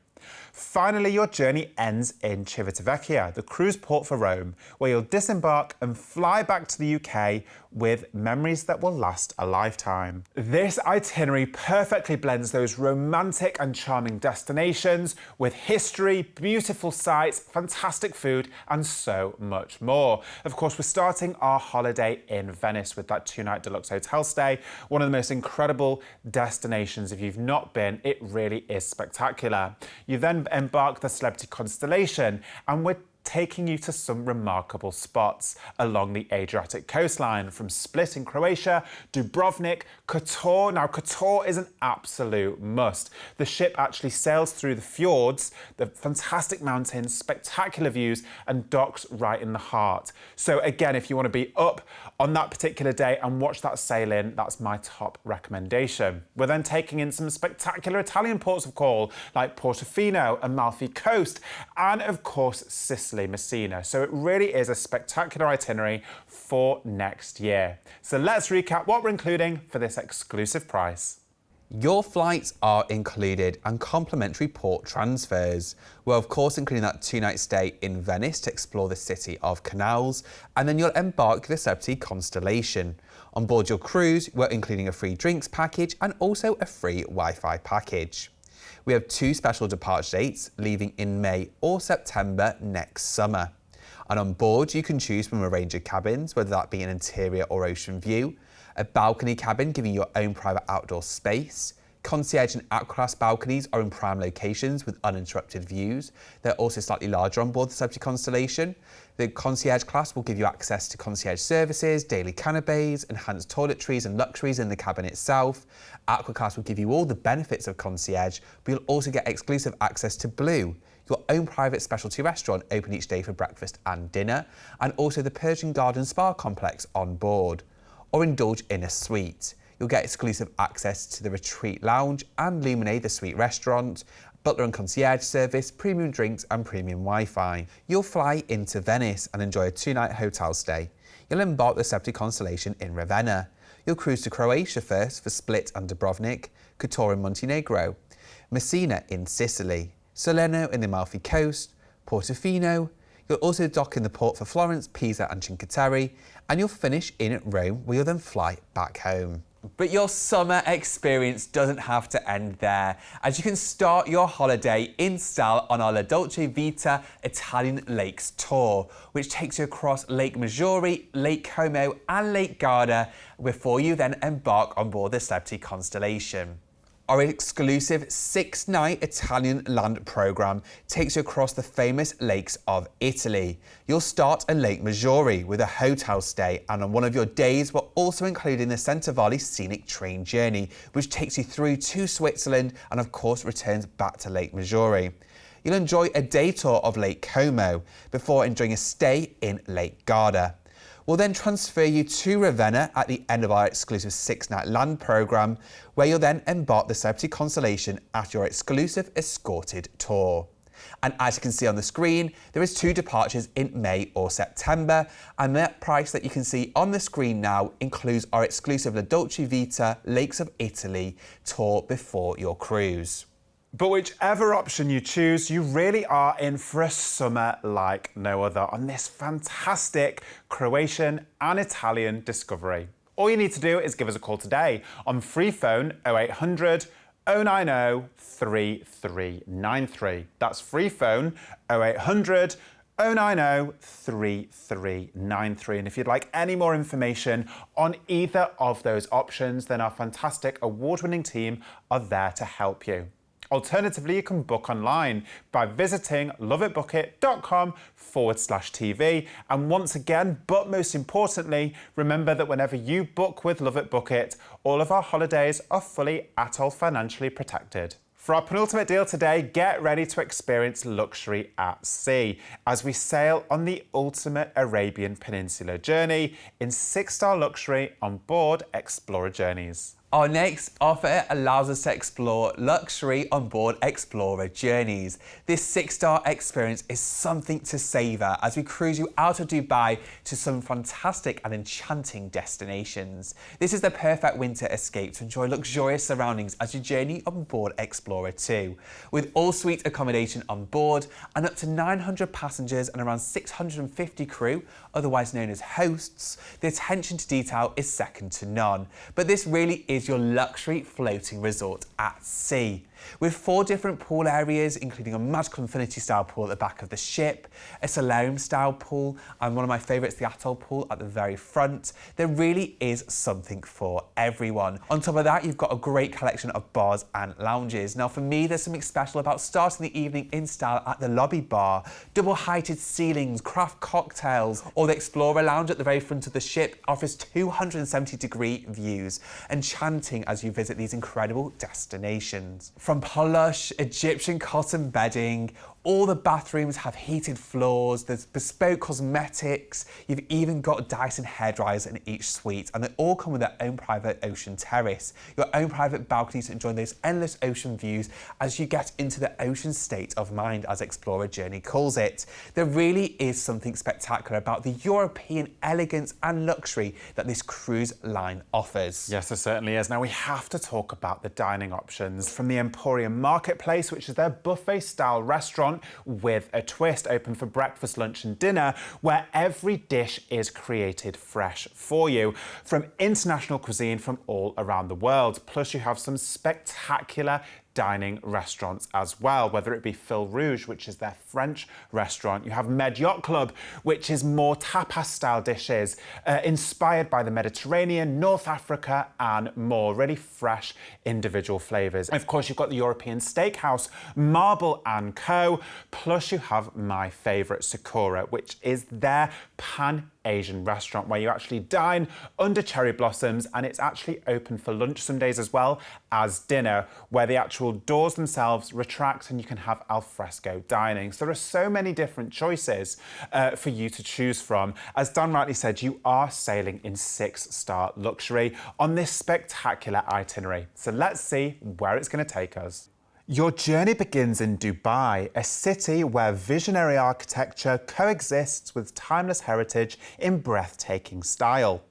Finally, your journey ends in Civitavecchia, the cruise port for Rome, where you'll disembark and fly back to the UK with memories that will last a lifetime. This itinerary perfectly blends those romantic and charming destinations with history, beautiful sights, fantastic food, and so much more. Of course, we're starting our holiday in Venice with that 2-night deluxe hotel stay, one of the most incredible destinations. If you've not been, it really is spectacular. You then embark the Celebrity Constellation, and we're taking you to some remarkable spots along the Adriatic coastline, from Split in Croatia, Dubrovnik, Kotor. Now, Kotor is an absolute must. The ship actually sails through the fjords, the fantastic mountains, spectacular views, and docks right in the heart. So again, if you want to be up on that particular day and watch that sail in, that's my top recommendation. We're then taking in some spectacular Italian ports of call, like Portofino, Amalfi Coast, and of course, Sicily, Messina. So it really is a spectacular itinerary for next year. So let's recap what we're including for this exclusive price. Your flights are included and complimentary port transfers. We're of course including that 2-night stay in Venice to explore the city of canals, and then you'll embark the Celebrity Constellation. On board your cruise, we're including a free drinks package and also a free Wi-Fi package. We have 2 special departure dates, leaving in May or September next summer. And on board, you can choose from a range of cabins, whether that be an interior or ocean view, a balcony cabin giving you your own private outdoor space. Concierge and Aqua Class balconies are in prime locations with uninterrupted views. They're also slightly larger on board the Celebrity Constellation. The Concierge Class will give you access to concierge services, daily canapes, enhanced toiletries and luxuries in the cabin itself. Aqua Class will give you all the benefits of concierge, but you'll also get exclusive access to Blue, your own private specialty restaurant open each day for breakfast and dinner, and also the Persian Garden Spa complex on board. Or indulge in a suite. You'll get exclusive access to the Retreat Lounge and Lumine, the suite restaurant, butler and concierge service, premium drinks and premium Wi-Fi. You'll fly into Venice and enjoy a 2-night hotel stay. You'll embark the Celebrity Constellation in Ravenna. You'll cruise to Croatia first for Split and Dubrovnik, Kotor in Montenegro, Messina in Sicily, Salerno in the Amalfi Coast, Portofino. You'll also dock in the port for Florence, Pisa and Cinque Terre, and you'll finish in Rome, where you'll then fly back home. But your summer experience doesn't have to end there, as you can start your holiday in style on our La Dolce Vita Italian Lakes Tour, which takes you across Lake Maggiore, Lake Como and Lake Garda before you then embark on board the Celebrity Constellation. Our exclusive 6-night Italian land programme takes you across the famous lakes of Italy. You'll start in Lake Maggiore with a hotel stay, and on one of your days we're also including the Centovali scenic train journey, which takes you through to Switzerland and of course returns back to Lake Maggiore. You'll enjoy a day tour of Lake Como before enjoying a stay in Lake Garda. We'll then transfer you to Ravenna at the end of our exclusive 6-night land programme, where you'll then embark the Celebrity Constellation at your exclusive escorted tour. And as you can see on the screen, there is 2 departures in May or September, and that price that you can see on the screen now includes our exclusive La Dolce Vita Lakes of Italy tour before your cruise. But whichever option you choose, you really are in for a summer like no other on this fantastic Croatian and Italian discovery. All you need to do is give us a call today on free phone 0800 090 3393. That's free phone 0800 090 3393. And if you'd like any more information on either of those options, then our fantastic award-winning team are there to help you. Alternatively, you can book online by visiting loveitbookit.com/TV. And once again, but most importantly, remember that whenever you book with LoveitBookit, all of our holidays are fully atoll financially protected. For our penultimate deal today, get ready to experience luxury at sea as we sail on the ultimate Arabian Peninsula journey in 6-star luxury on board Explorer Journeys. Our next offer allows us to explore luxury on board Explorer Journeys. This 6-star experience is something to savour as we cruise you out of Dubai to some fantastic and enchanting destinations. This is the perfect winter escape to enjoy luxurious surroundings as you journey on board Explorer 2. With all-suite accommodation on board and up to 900 passengers and around 650 crew, otherwise known as hosts, the attention to detail is second to none. But this really is your luxury floating resort at sea. With 4 different pool areas, including a magical infinity style pool at the back of the ship, a solarium style pool, and one of my favourites, the atoll pool at the very front, there really is something for everyone. On top of that, you've got a great collection of bars and lounges. Now for me, there's something special about starting the evening in style at the lobby bar. Double heighted ceilings, craft cocktails, or the Explorer Lounge at the very front of the ship offers 270-degree views, enchanting as you visit these incredible destinations. From plush Egyptian cotton bedding, all the bathrooms have heated floors, there's bespoke cosmetics, you've even got Dyson hairdryers in each suite, and they all come with their own private ocean terrace, your own private balcony to enjoy those endless ocean views as you get into the ocean state of mind, as Explorer Journey calls it. There really is something spectacular about the European elegance and luxury that this cruise line offers. Yes, there certainly is. Now we have to talk about the dining options from the Emporium Marketplace, which is their buffet-style restaurant with a twist, open for breakfast, lunch and dinner, where every dish is created fresh for you from international cuisine from all around the world. Plus you have some spectacular dining restaurants as well, whether it be Fil Rouge, which is their French restaurant. You have Med Yacht Club, which is more tapas style dishes inspired by the Mediterranean, North Africa and more, really fresh individual flavours. Of course, you've got the European Steakhouse, Marble & Co. Plus you have my favourite, Sakura, which is their Pan-Asian restaurant where you actually dine under cherry blossoms, and it's actually open for lunch some days as well as dinner, where the actual doors themselves retract and you can have al fresco dining. So there are so many different choices for you to choose from. As Dan rightly said, you are sailing in 6-star luxury on this spectacular itinerary. So let's see where it's going to take us. Your journey begins in Dubai, a city where visionary architecture coexists with timeless heritage in breathtaking style.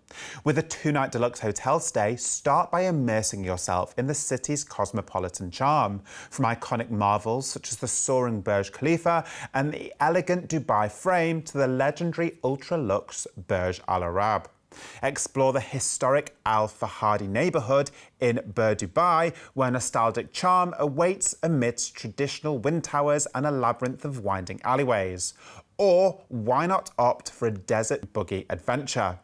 With a 2-night deluxe hotel stay, start by immersing yourself in the city's cosmopolitan charm, from iconic marvels such as the soaring Burj Khalifa and the elegant Dubai frame to the legendary ultra-luxe Burj Al Arab. Explore the historic Al Fahadi neighbourhood in Bur Dubai, where nostalgic charm awaits amidst traditional wind towers and a labyrinth of winding alleyways. Or why not opt for a desert buggy adventure?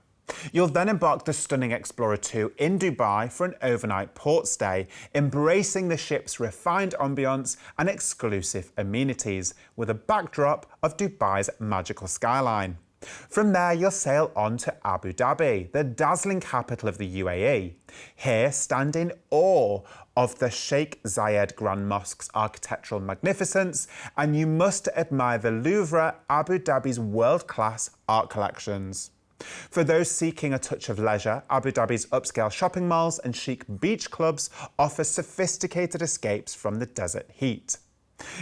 You'll then embark the stunning Explorer 2 in Dubai for an overnight port stay, embracing the ship's refined ambience and exclusive amenities, with a backdrop of Dubai's magical skyline. From there, you'll sail on to Abu Dhabi, the dazzling capital of the UAE. Here, stand in awe of the Sheikh Zayed Grand Mosque's architectural magnificence, and you must admire the Louvre, Abu Dhabi's world-class art collections. For those seeking a touch of leisure, Abu Dhabi's upscale shopping malls and chic beach clubs offer sophisticated escapes from the desert heat.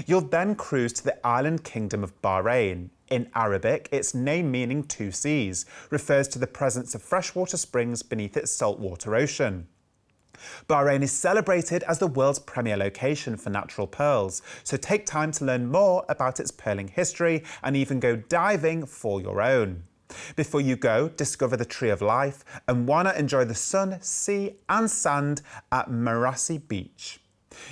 You'll then cruise to the island kingdom of Bahrain. In Arabic, its name meaning 2 seas refers to the presence of freshwater springs beneath its saltwater ocean. Bahrain is celebrated as the world's premier location for natural pearls, so take time to learn more about its pearling history and even go diving for your own. Before you go, discover the Tree of Life, and why not enjoy the sun, sea and sand at Marassi Beach.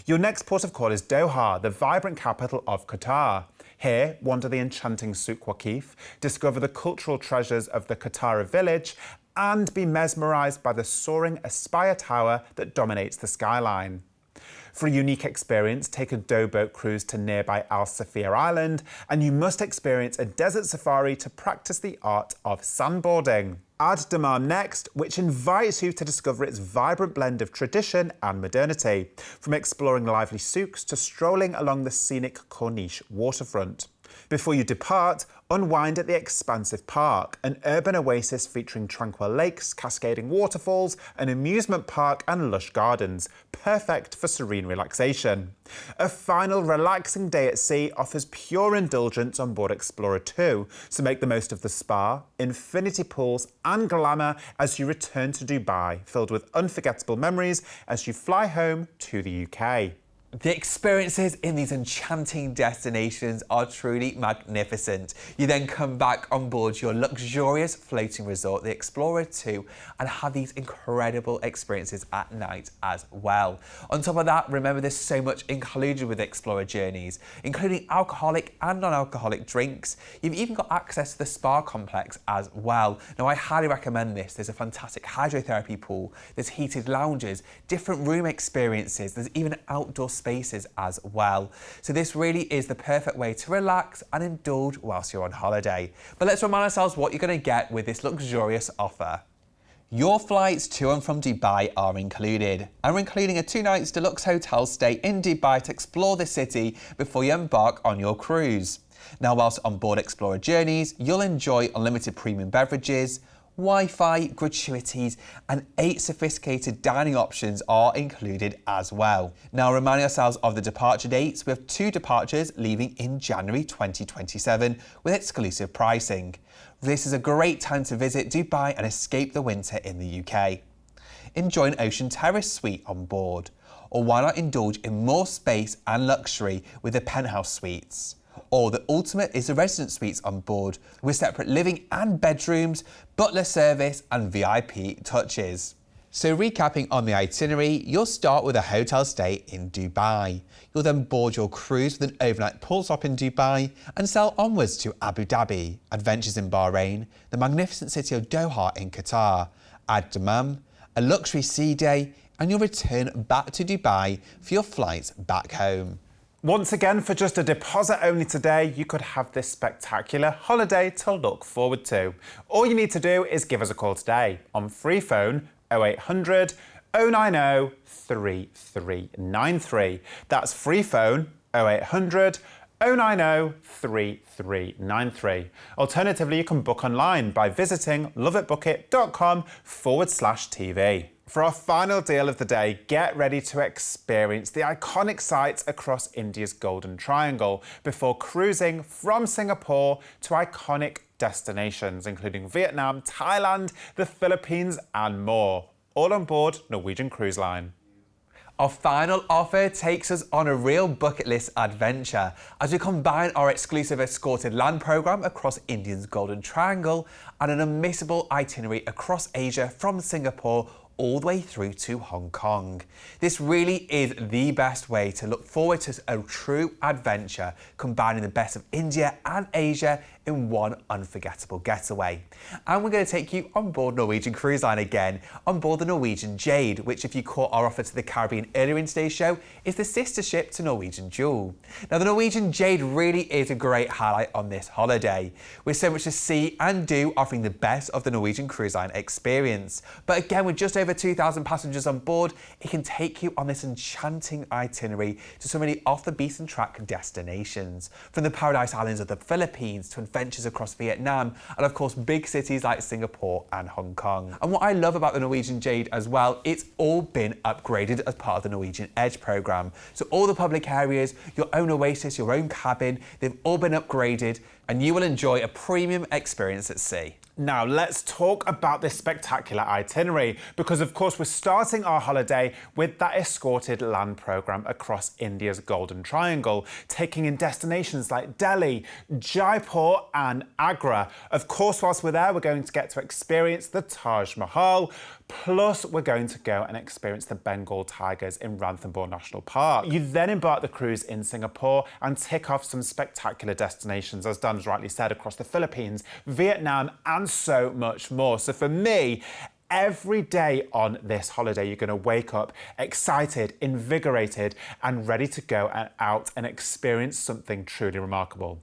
Your next port of call is Doha, the vibrant capital of Qatar. Here, wander the enchanting Souk Waqif, discover the cultural treasures of the Qatari village, and be mesmerised by the soaring Aspire Tower that dominates the skyline. For a unique experience, take a doughboat cruise to nearby Al Safia Island, and you must experience a desert safari to practice the art of sandboarding. Add Dammam next, which invites you to discover its vibrant blend of tradition and modernity, from exploring lively souks to strolling along the scenic Corniche waterfront. Before you depart, unwind at the expansive park, an urban oasis featuring tranquil lakes, cascading waterfalls, an amusement park and lush gardens, perfect for serene relaxation. A final relaxing day at sea offers pure indulgence on board Explorer 2, so make the most of the spa, infinity pools and glamour as you return to Dubai, filled with unforgettable memories as you fly home to the UK. The experiences in these enchanting destinations are truly magnificent. You then come back on board your luxurious floating resort, the Explorer 2, and have these incredible experiences at night as well. On top of that, remember there's so much included with Explorer journeys, including alcoholic and non-alcoholic drinks. You've even got access to the spa complex as well. Now, I highly recommend this. There's a fantastic hydrotherapy pool, there's heated lounges, different room experiences, there's even outdoor spaces as well. So this really is the perfect way to relax and indulge whilst you're on holiday. But let's remind ourselves what you're going to get with this luxurious offer. Your flights to and from Dubai are included, and we're including a 2 nights deluxe hotel stay in Dubai to explore the city before you embark on your cruise. Now, whilst on board Explorer journeys, you'll enjoy unlimited premium beverages, Wi-Fi, gratuities and 8 sophisticated dining options are included as well. Now, reminding ourselves of the departure dates, we have 2 departures leaving in January 2027 with exclusive pricing. This is a great time to visit Dubai and escape the winter in the UK. Enjoy an ocean terrace suite on board, or why not indulge in more space and luxury with the penthouse suites? Or the ultimate is the residence suites on board with separate living and bedrooms, butler service and VIP touches. So recapping on the itinerary, you'll start with a hotel stay in Dubai. You'll then board your cruise with an overnight pool stop in Dubai and sail onwards to Abu Dhabi, adventures in Bahrain, the magnificent city of Doha in Qatar, Ad Dammam, a luxury sea day, and you'll return back to Dubai for your flights back home. Once again, for just a deposit only today, you could have this spectacular holiday to look forward to. All you need to do is give us a call today on free phone 0800 090 3393. That's free phone 0800 090 3393. Alternatively, you can book online by visiting LoveitBookit.com/TV. For our final deal of the day, get ready to experience the iconic sights across India's Golden Triangle before cruising from Singapore to iconic destinations including Vietnam, Thailand, the Philippines and more, all on board Norwegian Cruise Line. Our final offer takes us on a real bucket list adventure as we combine our exclusive escorted land programme across India's Golden Triangle and an unmissable itinerary across Asia from Singapore all the way through to Hong Kong. This really is the best way to look forward to a true adventure, combining the best of India and Asia in one unforgettable getaway. And we're going to take you on board Norwegian Cruise Line again, on board the Norwegian Jade, which, if you caught our offer to the Caribbean earlier in today's show, is the sister ship to Norwegian Jewel. Now, the Norwegian Jade really is a great highlight on this holiday, with so much to see and do, offering the best of the Norwegian Cruise Line experience. But again, with just over 2,000 passengers on board, it can take you on this enchanting itinerary to so many off-the-beaten-track destinations, from the paradise islands of the Philippines to adventures across Vietnam, and of course big cities like Singapore and Hong Kong. And what I love about the Norwegian Jade as well, it's all been upgraded as part of the Norwegian Edge programme. So all the public areas, your own oasis, your own cabin, they've all been upgraded and you will enjoy a premium experience at sea. Now, let's talk about this spectacular itinerary because, of course, we're starting our holiday with that escorted land programme across India's Golden Triangle, taking in destinations like Delhi, Jaipur and Agra. Of course, whilst we're there, we're going to get to experience the Taj Mahal, plus we're going to go and experience the Bengal tigers in Ranthambore National Park. You then embark the cruise in Singapore and tick off some spectacular destinations, as Dan's rightly said, across the Philippines, Vietnam and so much more. So for me, every day on this holiday, you're going to wake up excited, invigorated and ready to go out and experience something truly remarkable.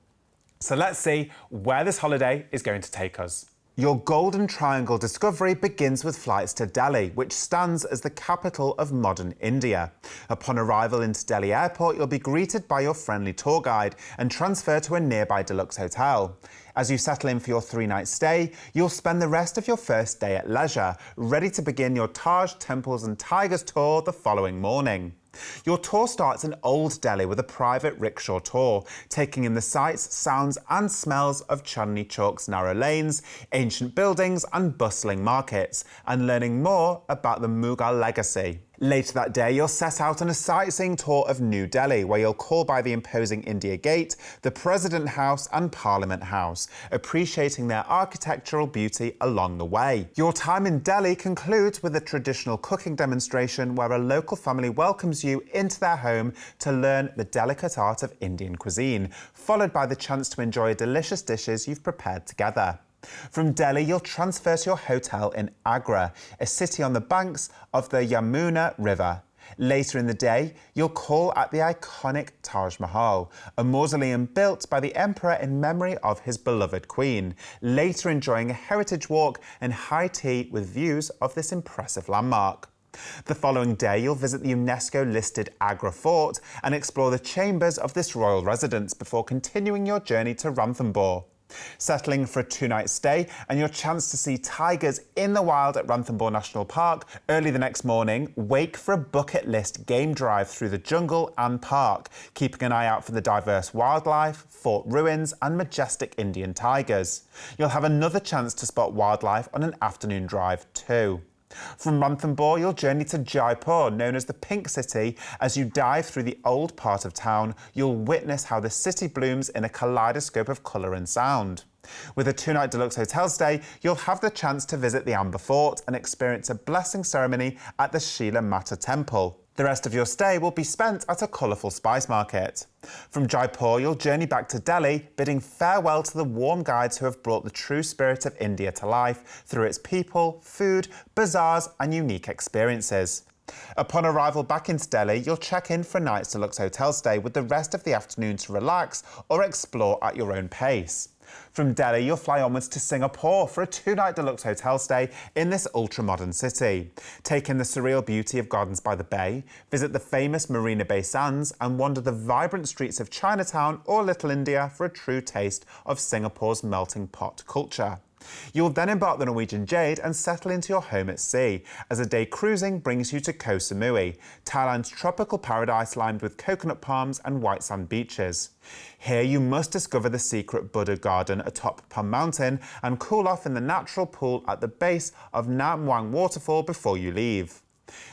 So let's see where this holiday is going to take us. Your Golden Triangle discovery begins with flights to Delhi, which stands as the capital of modern India. Upon arrival into Delhi Airport, you'll be greeted by your friendly tour guide and transferred to a nearby deluxe hotel. As you settle in for your 3-night stay, you'll spend the rest of your first day at leisure, ready to begin your Taj, Temples and Tigers tour the following morning. Your tour starts in Old Delhi with a private rickshaw tour, taking in the sights, sounds and smells of Chandni Chowk's narrow lanes, ancient buildings and bustling markets, and learning more about the Mughal legacy. Later that day, you'll set out on a sightseeing tour of New Delhi, where you'll call by the imposing India Gate, the President House and Parliament House, appreciating their architectural beauty along the way. Your time in Delhi concludes with a traditional cooking demonstration where a local family welcomes you into their home to learn the delicate art of Indian cuisine, followed by the chance to enjoy delicious dishes you've prepared together. From Delhi, you'll transfer to your hotel in Agra, a city on the banks of the Yamuna River. Later in the day, you'll call at the iconic Taj Mahal, a mausoleum built by the emperor in memory of his beloved queen, later enjoying a heritage walk and high tea with views of this impressive landmark. The following day, you'll visit the UNESCO-listed Agra Fort and explore the chambers of this royal residence before continuing your journey to Ranthambore. Settling for a 2-night stay and your chance to see tigers in the wild at Ranthambore National Park, early the next morning, wake for a bucket list game drive through the jungle and park, keeping an eye out for the diverse wildlife, fort ruins and majestic Indian tigers. You'll have another chance to spot wildlife on an afternoon drive too. From Ranthambore, you'll journey to Jaipur, known as the Pink City. As you dive through the old part of town, you'll witness how the city blooms in a kaleidoscope of colour and sound. With a 2-night deluxe hotel stay, you'll have the chance to visit the Amber Fort and experience a blessing ceremony at the Shila Mata Temple. The rest of your stay will be spent at a colourful spice market. From Jaipur, you'll journey back to Delhi, bidding farewell to the warm guides who have brought the true spirit of India to life through its people, food, bazaars and unique experiences. Upon arrival back into Delhi, you'll check in for a night's deluxe hotel stay with the rest of the afternoon to relax or explore at your own pace. From Delhi, you'll fly onwards to Singapore for a 2-night deluxe hotel stay in this ultra-modern city. Take in the surreal beauty of Gardens by the Bay, visit the famous Marina Bay Sands and wander the vibrant streets of Chinatown or Little India for a true taste of Singapore's melting pot culture. You'll then embark the Norwegian Jade and settle into your home at sea, as a day cruising brings you to Koh Samui, Thailand's tropical paradise lined with coconut palms and white sand beaches. Here you must discover the secret Buddha garden atop Palm Mountain and cool off in the natural pool at the base of Nam Wang waterfall before you leave.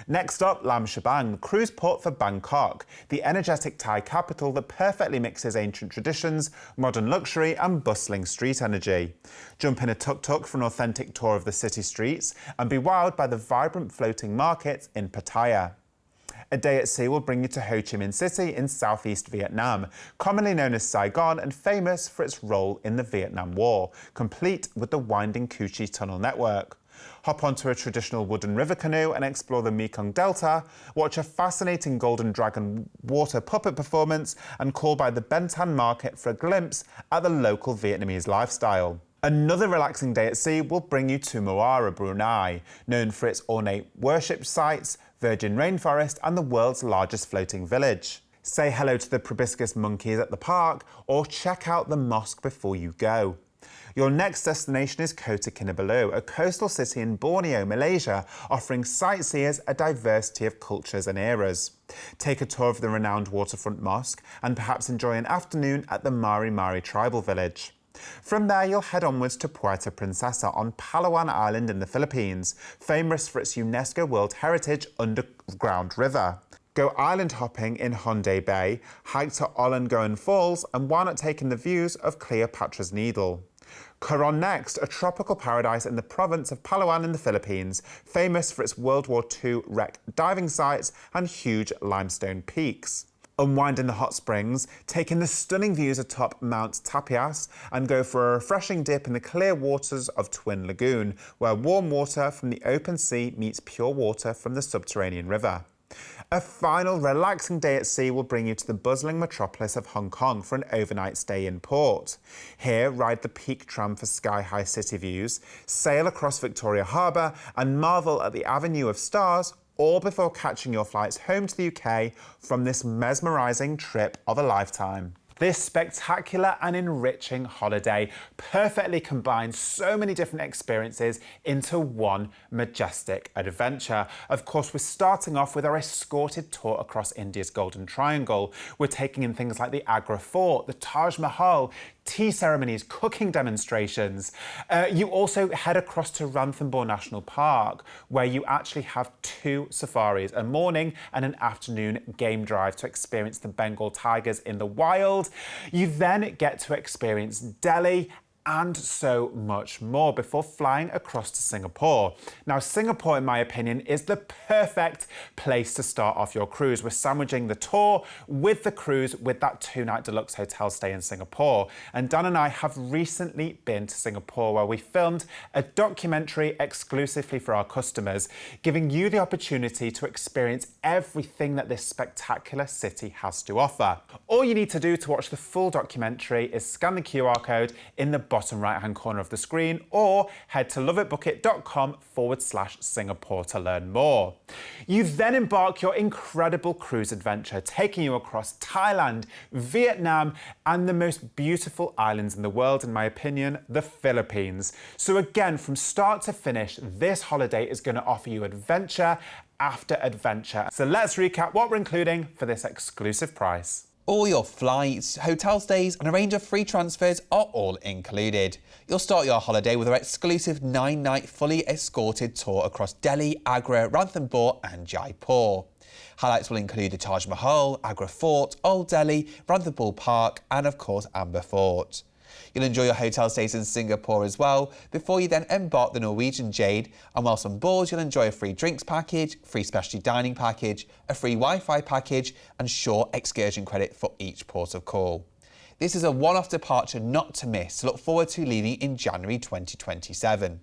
Next up, Lam Shabang, cruise port for Bangkok, the energetic Thai capital that perfectly mixes ancient traditions, modern luxury and bustling street energy. Jump in a tuk-tuk for an authentic tour of the city streets and be wowed by the vibrant floating markets in Pattaya. A day at sea will bring you to Ho Chi Minh City in southeast Vietnam, commonly known as Saigon and famous for its role in the Vietnam War, complete with the winding Cu Chi Tunnel network. Hop onto a traditional wooden river canoe and explore the Mekong Delta, watch a fascinating Golden Dragon water puppet performance and call by the Ben Thanh Market for a glimpse at the local Vietnamese lifestyle. Another relaxing day at sea will bring you to Muara, Brunei, known for its ornate worship sites, virgin rainforest and the world's largest floating village. Say hello to the proboscis monkeys at the park or check out the mosque before you go. Your next destination is Kota Kinabalu, a coastal city in Borneo, Malaysia, offering sightseers a diversity of cultures and eras. Take a tour of the renowned waterfront mosque and perhaps enjoy an afternoon at the Mari Mari tribal village. From there, you'll head onwards to Puerto Princesa on Palawan Island in the Philippines, famous for its UNESCO World Heritage underground river. Go island hopping in Honday Bay, hike to Olangoan Falls, and why not take in the views of Cleopatra's Needle? Coron next, a tropical paradise in the province of Palawan in the Philippines, famous for its World War II wreck diving sites and huge limestone peaks. Unwind in the hot springs, take in the stunning views atop Mount Tapias, and go for a refreshing dip in the clear waters of Twin Lagoon, where warm water from the open sea meets pure water from the subterranean river. A final relaxing day at sea will bring you to the bustling metropolis of Hong Kong for an overnight stay in port. Here, ride the Peak Tram for sky-high city views, sail across Victoria Harbour and marvel at the Avenue of Stars, all before catching your flights home to the UK from this mesmerising trip of a lifetime. This spectacular and enriching holiday perfectly combines so many different experiences into one majestic adventure. Of course, we're starting off with our escorted tour across India's Golden Triangle. We're taking in things like the Agra Fort, the Taj Mahal, tea ceremonies, cooking demonstrations. You also head across to Ranthambore National Park, where you actually have 2 safaris, a morning and an afternoon game drive to experience the Bengal tigers in the wild. You then get to experience Delhi and so much more before flying across to Singapore. Now, Singapore, in my opinion, is the perfect place to start off your cruise. We're sandwiching the tour with the cruise with that 2-night deluxe hotel stay in Singapore. And Dan and I have recently been to Singapore, where we filmed a documentary exclusively for our customers, giving you the opportunity to experience everything that this spectacular city has to offer. All you need to do to watch the full documentary is scan the QR code in the bottom right-hand corner of the screen, or head to loveitbookit.com/Singapore to learn more. You then embark your incredible cruise adventure, taking you across Thailand, Vietnam, and the most beautiful islands in the world, in my opinion, the Philippines. So again, from start to finish, this holiday is going to offer you adventure after adventure. So let's recap what we're including for this exclusive price. All your flights, hotel stays and a range of free transfers are all included. You'll start your holiday with our exclusive 9-night fully escorted tour across Delhi, Agra, Ranthambore and Jaipur. Highlights will include the Taj Mahal, Agra Fort, Old Delhi, Ranthambore Park and of course Amber Fort. You'll enjoy your hotel stays in Singapore as well, before you then embark the Norwegian Jade, and whilst on board you'll enjoy a free drinks package, free specialty dining package, a free Wi-Fi package and short excursion credit for each port of call. This is a one-off departure not to miss, to look forward to leaving in January 2027.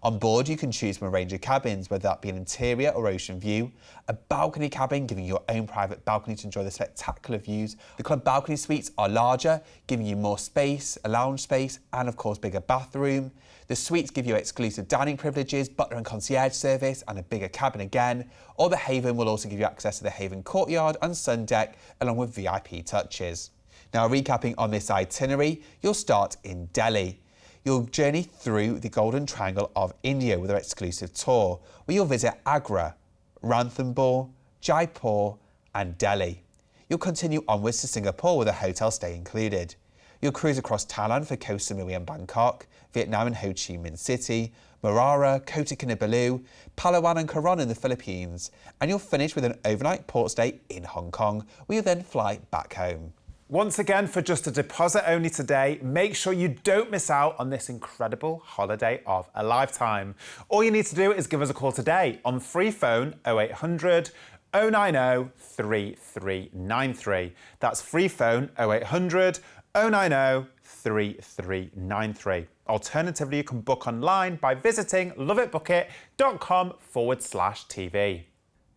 On board, you can choose from a range of cabins, whether that be an interior or ocean view, a balcony cabin giving you your own private balcony to enjoy the spectacular views. The club balcony suites are larger, giving you more space, a lounge space, and of course bigger bathroom. The suites give you exclusive dining privileges, butler and concierge service, and a bigger cabin again. Or the Haven will also give you access to the Haven courtyard and sun deck, along with VIP touches. Now, recapping on this itinerary, you'll start in Delhi. You'll journey through the Golden Triangle of India with our exclusive tour, where you'll visit Agra, Ranthambore, Jaipur and Delhi. You'll continue onwards to Singapore with a hotel stay included. You'll cruise across Thailand for Koh Samui and Bangkok, Vietnam and Ho Chi Minh City, Marara, Kota Kinabalu, Palawan and Coron in the Philippines, and you'll finish with an overnight port stay in Hong Kong, where you'll then fly back home. Once again, for just a deposit only today, make sure you don't miss out on this incredible holiday of a lifetime. All you need to do is give us a call today on free phone 0800 090 3393. That's free phone 0800 090 3393. Alternatively, you can book online by visiting loveitbookit.com/TV.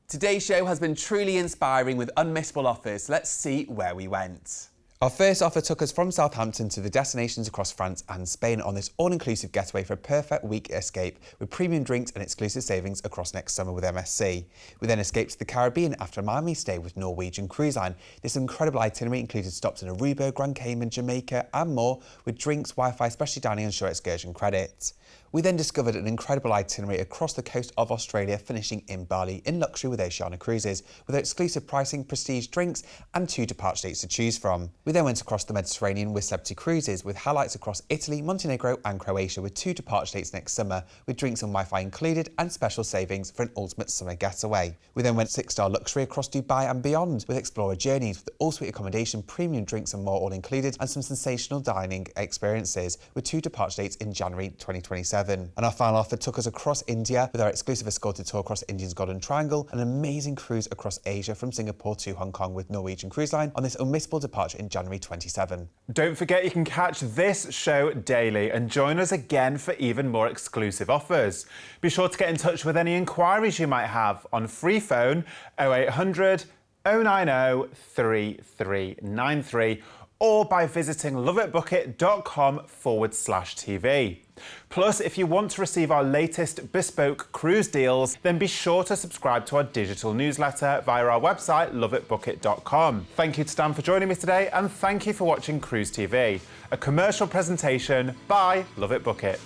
Today's show has been truly inspiring with unmissable offers. Let's see where we went. Our first offer took us from Southampton to the destinations across France and Spain on this all-inclusive getaway for a perfect week escape with premium drinks and exclusive savings across next summer with MSC. We then escaped to the Caribbean after a Miami stay with Norwegian Cruise Line. This incredible itinerary included stops in Aruba, Grand Cayman, Jamaica and more, with drinks, Wi-Fi, specialty dining and short excursion credits. We then discovered an incredible itinerary across the coast of Australia, finishing in Bali in luxury with Oceania Cruises, with exclusive pricing, prestige drinks and 2 departure dates to choose from. We then went across the Mediterranean with celebrity cruises, with highlights across Italy, Montenegro and Croatia, with 2 departure dates next summer, with drinks and Wi-Fi included and special savings for an ultimate summer getaway. We then went 6-star luxury across Dubai and beyond, with Explorer journeys, with all-suite accommodation, premium drinks and more all included, and some sensational dining experiences, with 2 departure dates in January 2027. And our final offer took us across India, with our exclusive escorted tour across India's Golden Triangle, an amazing cruise across Asia from Singapore to Hong Kong with Norwegian Cruise Line on this unmissable departure in January 27. Don't forget you can catch this show daily and join us again for even more exclusive offers. Be sure to get in touch with any inquiries you might have on free phone 0800 090 3393 or by visiting loveitbookit.com/TV. Plus, if you want to receive our latest bespoke cruise deals, then be sure to subscribe to our digital newsletter via our website, loveitbookit.com. Thank you to Dan for joining me today, and thank you for watching Cruise TV, a commercial presentation by Love It Book It.